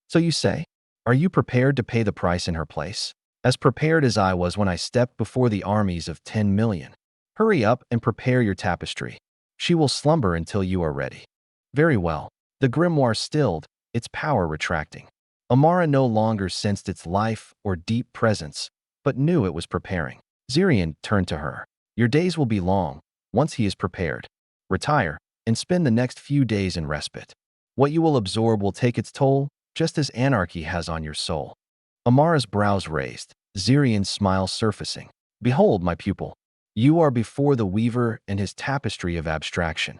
So you say, are you prepared to pay the price in her place? As prepared as I was when I stepped before the armies of 10 million. Hurry up and prepare your tapestry. She will slumber until you are ready. Very well. The grimoire stilled, its power retracting. Amara no longer sensed its life or deep presence, but knew it was preparing. Zirian turned to her. Your days will be long, once he is prepared. Retire, and spend the next few days in respite. What you will absorb will take its toll, just as anarchy has on your soul. Amara's brows raised, Zirian's smile surfacing. Behold, my pupil. You are before the weaver and his tapestry of abstraction.